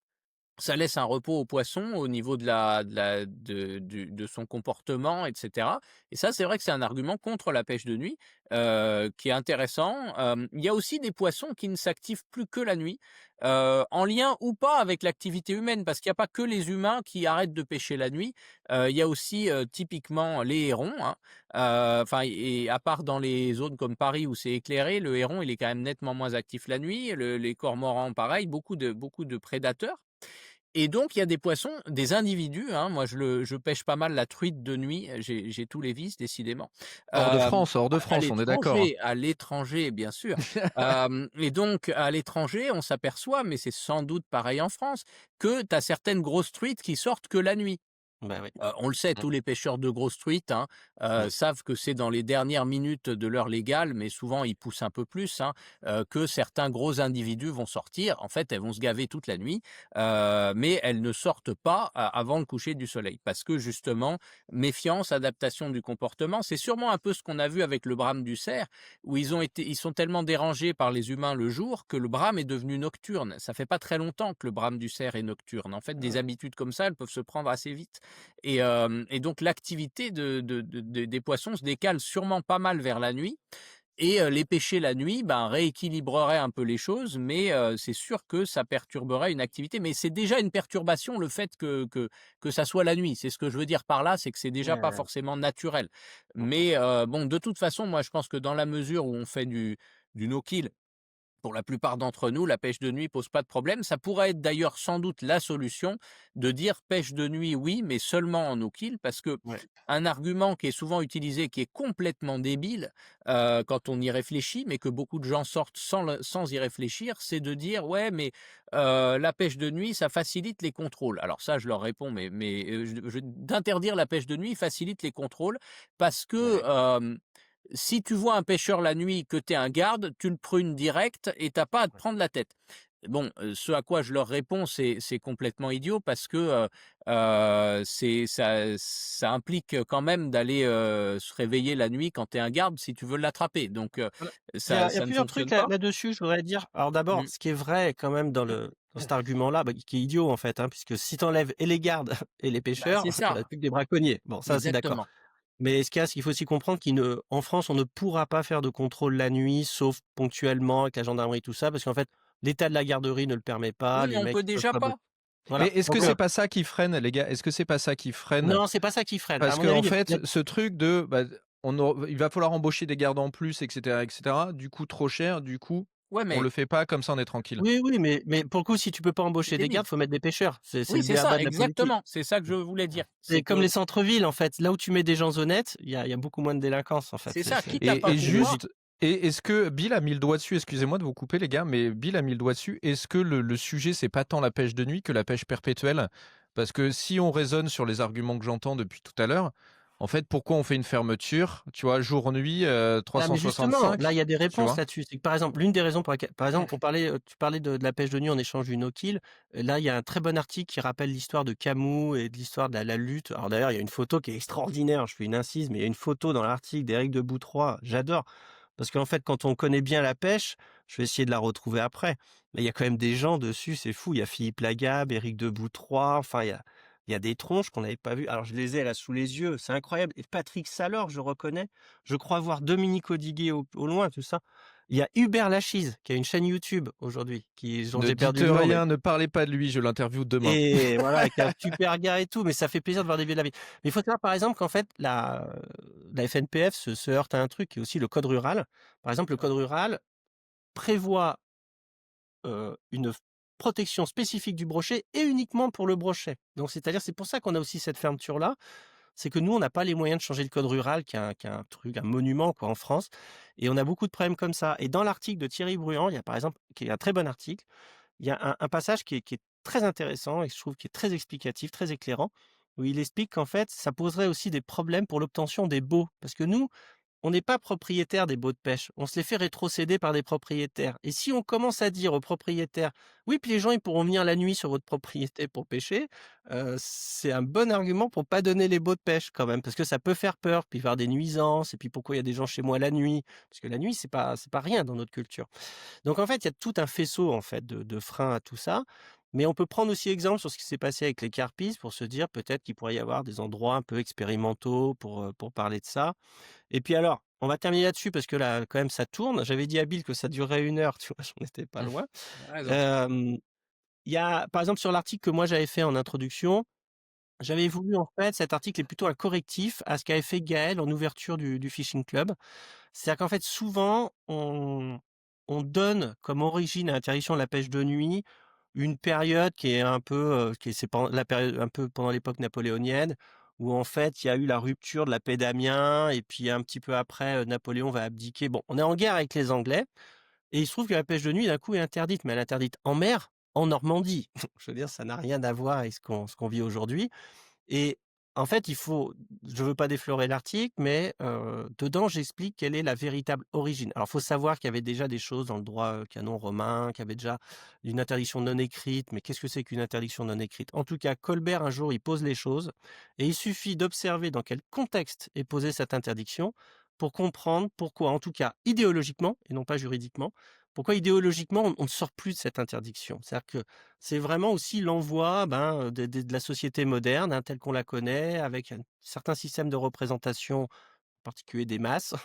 ça laisse un repos au poisson au niveau de son comportement et cetera et ça, c'est vrai que c'est un argument contre la pêche de nuit, qui est intéressant. Il y a aussi des poissons qui ne s'activent plus que la nuit, en lien ou pas avec l'activité humaine, parce qu'il y a pas que les humains qui arrêtent de pêcher la nuit. Il y a aussi, typiquement les hérons, hein, enfin et à part dans les zones comme Paris où c'est éclairé, le héron, il est quand même nettement moins actif la nuit. Les cormorans pareil, beaucoup de prédateurs et donc il y a des poissons, des individus, hein, moi je pêche pas mal la truite de nuit, j'ai tous les vices décidément. Hors de France, on est d'accord, hein? À l'étranger bien sûr. Et donc à l'étranger, on s'aperçoit, mais c'est sans doute pareil en France, que tu as certaines grosses truites qui sortent que la nuit. Bah, oui. On le sait, Mmh. tous les pêcheurs de grosses truites, hein, Mmh. savent que c'est dans les dernières minutes de l'heure légale, mais souvent ils poussent un peu plus, hein, que certains gros individus vont sortir. En fait, elles vont se gaver toute la nuit, mais elles ne sortent pas avant le coucher du soleil. Parce que justement, méfiance, adaptation du comportement, c'est sûrement un peu ce qu'on a vu avec le brame du cerf, où ils sont tellement dérangés par les humains le jour que le brame est devenu nocturne. Ça fait pas très longtemps que le brame du cerf est nocturne. En fait, des habitudes comme ça, elles peuvent se prendre assez vite. Et donc l'activité des poissons se décale sûrement pas mal vers la nuit et les pêcher la nuit, ben, rééquilibrerait un peu les choses, mais c'est sûr que ça perturberait une activité. Mais c'est déjà une perturbation le fait que ça soit la nuit. C'est ce que je veux dire par là, c'est que c'est déjà Ouais, pas ouais. forcément naturel. Mmh mh. Mais bon, de toute façon, moi je pense que dans la mesure où on fait du no-kill, pour la plupart d'entre nous, la pêche de nuit pose pas de problème. Ça pourrait être d'ailleurs sans doute la solution de dire pêche de nuit, oui, mais seulement en no-kill, parce que Ouais. un argument qui est souvent utilisé, qui est complètement débile quand on y réfléchit, mais que beaucoup de gens sortent sans y réfléchir, c'est de dire ouais, mais la pêche de nuit, ça facilite les contrôles. Alors ça, je leur réponds, d'interdire la pêche de nuit facilite les contrôles parce que Ouais. si tu vois un pêcheur la nuit, que tu es un garde, tu le prunes direct et tu pas à te Ouais. prendre la tête. Bon, ce à quoi je leur réponds, c'est complètement idiot parce que, c'est ça implique quand même d'aller, se réveiller la nuit quand tu es un garde si tu veux l'attraper donc Voilà. Il y a ça ne plusieurs trucs fonctionne là pas. là-dessus, je voudrais dire. Alors d'abord, Mmh. ce qui est vrai quand même dans cet argument-là, bah, qui est idiot en fait, hein, puisque si tu enlèves et les gardes et les Bah, pêcheurs, c'est il ça, reste plus que des braconniers. Bon, ça c'est d'accord. exactement. Mais ce qu'il y a, c'est qu'il faut aussi comprendre qu'en France, on ne pourra pas faire de contrôle la nuit, sauf ponctuellement avec la gendarmerie, tout ça, parce qu'en fait, l'état de la garderie ne le permet pas, Oui, mais les on mecs peut ils peuvent déjà pas bosser. pas. Mais Voilà. est-ce que Donc, c'est pas ça qui freine, les gars? Est-ce que c'est pas ça qui freine? non, c'est pas ça qui freine. À Parce mon qu'en avis, il y a fait, ce truc de, bah, il va falloir embaucher des gardes en plus, et cetera, et cetera. Du coup, trop cher, du coup, Ouais, on mais le fait pas, comme ça on est tranquille. oui, oui, mais pour le coup, si tu peux pas c'est embaucher des débile. gardes, faut mettre des pêcheurs. C'est Oui, le c'est ça, b.a-ba de la politique. exactement, c'est ça que je voulais dire. C'est C'est comme les que centres-villes, en fait. Là où tu mets des gens honnêtes, il y a beaucoup moins de délinquance, en fait. c'est ça, quitte à pas Et pouvoir Logique. juste, et est-ce que Bill a mis le doigt dessus? Excusez-moi de vous couper, les gars, mais Bill a mis le doigt dessus. Est-ce que le sujet, c'est pas tant la pêche de nuit que la pêche perpétuelle? Parce que si on raisonne sur les arguments que j'entends depuis tout à l'heure, en fait, pourquoi on fait une fermeture, tu vois, jour-nuit, Ah, mais justement, là, il y 365, a des tu réponses vois? là-dessus. C'est que, par exemple, l'une des raisons pour laquelle par exemple, tu parlais de la pêche de nuit en échange du no-kill. Là, il y a un très bon article qui rappelle l'histoire de Camus et de l'histoire de la lutte. Alors d'ailleurs, il y a une photo qui est extraordinaire, je fais une incise, mais il y a une photo dans l'article d'Éric de Boutroy, j'adore. Parce qu'en fait, quand on connaît bien la pêche, Je vais essayer de la retrouver après. Mais il y a quand même des gens dessus, c'est fou. Il y a Philippe Lagab, Éric Debout-3, enfin il y a des tronches qu'on n'avait pas vues. Alors je les ai là sous les yeux, c'est incroyable. Et Patrick Salor, je reconnais. Je crois voir Dominique Odiguet au loin, tout ça. Il y a Hubert Lachise, qui a une chaîne YouTube aujourd'hui, dont Ne j'ai dites perdu le nom, mais rien, ne parlez pas de lui, je l'interviewe demain. et voilà, qui est un super gars et tout, mais ça fait plaisir de voir des vieux de la vie. Mais il faut savoir par exemple qu'en fait la FNPF se heurte à un truc qui est aussi le code rural. Par exemple, le code rural prévoit, une protection spécifique du brochet et uniquement pour le brochet. Donc c'est-à-dire, c'est pour ça qu'on a aussi cette fermeture-là, c'est que nous, on n'a pas les moyens de changer le code rural qui est un truc, un monument quoi en France, et on a beaucoup de problèmes comme ça. Et dans l'article de Thierry Bruand, il y a par exemple qui est un très bon article, il y a un passage qui est très intéressant et je trouve qui est très explicatif, très éclairant, où il explique qu'en fait, ça poserait aussi des problèmes pour l'obtention des baux. Parce que nous, on n'est pas propriétaire des baux de pêche, on se les fait rétrocéder par des propriétaires. Et si on commence à dire aux propriétaires: «Oui, puis les gens, ils pourront venir la nuit sur votre propriété pour pêcher», c'est un bon argument pour pas donner les baux de pêche quand même, parce que ça peut faire peur, puis il va y avoir des nuisances et puis pourquoi il y a des gens chez moi la nuit? Parce que la nuit, c'est pas rien dans notre culture. Donc en fait, il y a tout un faisceau en fait de freins à tout ça. Mais on peut prendre aussi exemple sur ce qui s'est passé avec les carpistes pour se dire peut-être qu'il pourrait y avoir des endroits un peu expérimentaux pour parler de ça. Et puis alors, on va terminer là-dessus parce que là, quand même, ça tourne. J'avais dit à Bill que ça durerait 1 heure, tu vois? J'en étais pas loin. Tu raison. Hem, il y a par exemple sur l'article que moi j'avais fait en introduction, j'avais voulu en fait cet article est plutôt un correctif à ce qu'avait fait Gaël en ouverture du fishing club. C'est-à-dire qu'en fait, souvent, on donne comme origine à l'interdiction de la pêche de nuit une période qui est un peu, qui est c'est pen la période un peu pendant l'époque napoléonienne, où en fait, il y a eu la rupture de la paix d'Amiens et puis un petit peu après, Napoléon va abdiquer. Bon, on est en guerre avec les Anglais et il se trouve que la pêche de nuit, d'un coup, est interdite, mais elle est interdite en mer, en Normandie. Je veux dire, ça n'a rien à voir avec ce qu'on vit aujourd'hui. Et en fait, je veux pas déflorer l'article, mais dedans, j'explique quelle est la véritable origine. Alors, il faut savoir qu'il y avait déjà des choses dans le droit, canon romain, qu'il y avait déjà une interdiction non écrite, mais qu'est-ce que c'est qu'une interdiction non écrite? En tout cas, Colbert, un jour, il pose les choses et il suffit d'observer dans quel contexte est posée cette interdiction pour comprendre pourquoi, en tout cas idéologiquement et non pas juridiquement, pourquoi idéologiquement on ne sort plus de cette interdiction. C'est-à-dire que c'est vraiment aussi l'envoi, ben, de la société moderne, hein, telle qu'on la connaît, avec un certain système de représentation, en particulier des masses.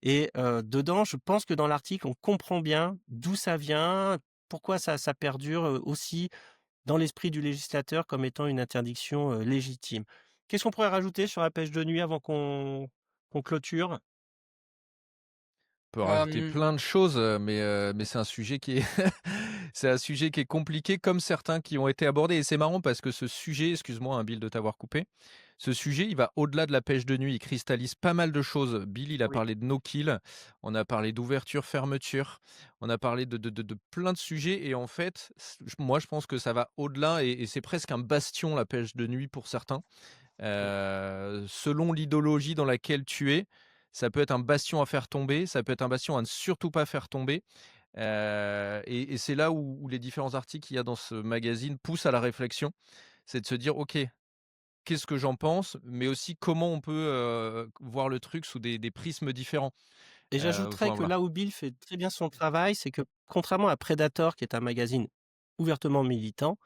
Et dedans, je pense que dans l'article, on comprend bien d'où ça vient, pourquoi ça perdure, aussi dans l'esprit du législateur comme étant une interdiction, légitime. Qu'est-ce qu'on pourrait rajouter sur la pêche de nuit avant qu'on clôture? On peut rajouter Hem, plein de choses, mais c'est un sujet qui est c'est un sujet qui est compliqué comme certains qui ont été abordés et c'est marrant parce que ce sujet, excuse-moi, hein, Bill, de t'avoir coupé. Ce sujet, il va au-delà de la pêche de nuit, il cristallise pas mal de choses. Bill, il a Oui. parlé de no-kill, on a parlé d'ouverture, fermeture, on a parlé de plein de sujets et en fait, moi je pense que ça va au-delà et c'est presque un bastion la pêche de nuit pour certains. Mmh. Selon l'idéologie dans laquelle tu es, ça peut être un bastion à faire tomber, ça peut être un bastion à ne surtout pas faire tomber. Et c'est là où les différents articles qu'il y a dans ce magazine poussent à la réflexion. C'est de se dire: «OK, qu'est-ce que j'en pense?» mais aussi comment on peut, voir le truc sous des prismes différents. Et j'ajouterais Enfin que voilà. là où Bill fait très bien son travail, c'est que contrairement à Predator, qui est un magazine ouvertement militant,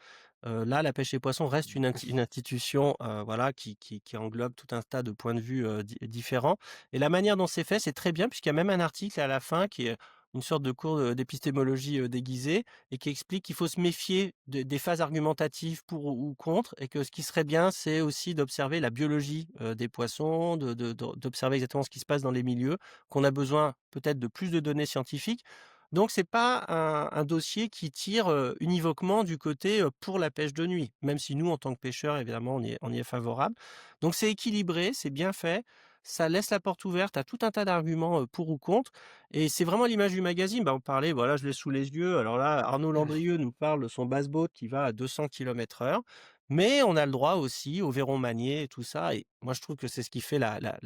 là, La Pêche et Poissons reste une institution, voilà, qui englobe tout un tas de points de vue, différents. Et la manière dont c'est fait, c'est très bien puisqu'il y a même un article à la fin qui est une sorte de cours, d'épistémologie, déguisée et qui explique qu'il faut se méfier des phases argumentatives pour ou contre et que ce qui serait bien, c'est aussi d'observer la biologie, des poissons, d'observer exactement ce qui se passe dans les milieux, qu'on a besoin peut-être de plus de données scientifiques. Donc c'est pas un dossier qui tire, univoquement du côté, pour la pêche de nuit, même si nous, en tant que pêcheurs, évidemment, on y est favorable. Donc c'est équilibré, c'est bien fait, ça laisse la porte ouverte à tout un tas d'arguments, pour ou contre et c'est vraiment l'image du magazine. Bah, on parlait, voilà, je l'ai sous les yeux, alors là, Arnaud Landrieux nous parle de son basse-boat qui va à 200 km/h, mais on a le droit aussi au verron manié et tout ça et moi je trouve que c'est ce qui fait la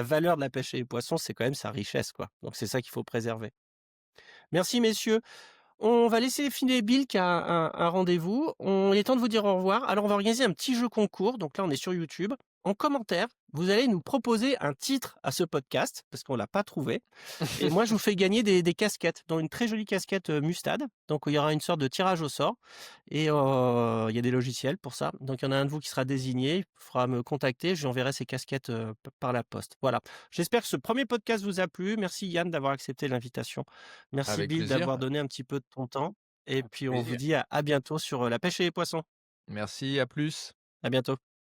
valeur de la pêche et les poissons, c'est quand même sa richesse, quoi. Donc c'est ça qu'il faut préserver. Merci messieurs. On va laisser filer Bill qui a un rendez-vous. Il est temps de vous dire au revoir. Alors on va organiser un petit jeu concours. Donc là, on est sur YouTube. en commentaire, vous allez nous proposer un titre à ce podcast, parce qu'on l'a pas trouvé. Et moi, je vous fais gagner des casquettes, dont une très jolie casquette Mustad. Donc, il y aura une sorte de tirage au sort. Et il y a des logiciels pour ça. Donc, il y en a un de vous qui sera désigné, il faudra me contacter, je lui enverrai ces casquettes par la poste. Voilà. J'espère que ce premier podcast vous a plu. Merci Yann d'avoir accepté l'invitation. Merci Avec Bill plaisir. d'avoir donné un petit peu de ton temps. Et Avec puis, on vous plaisir. dit à bientôt sur la pêche et les poissons. Merci, à plus. À bientôt.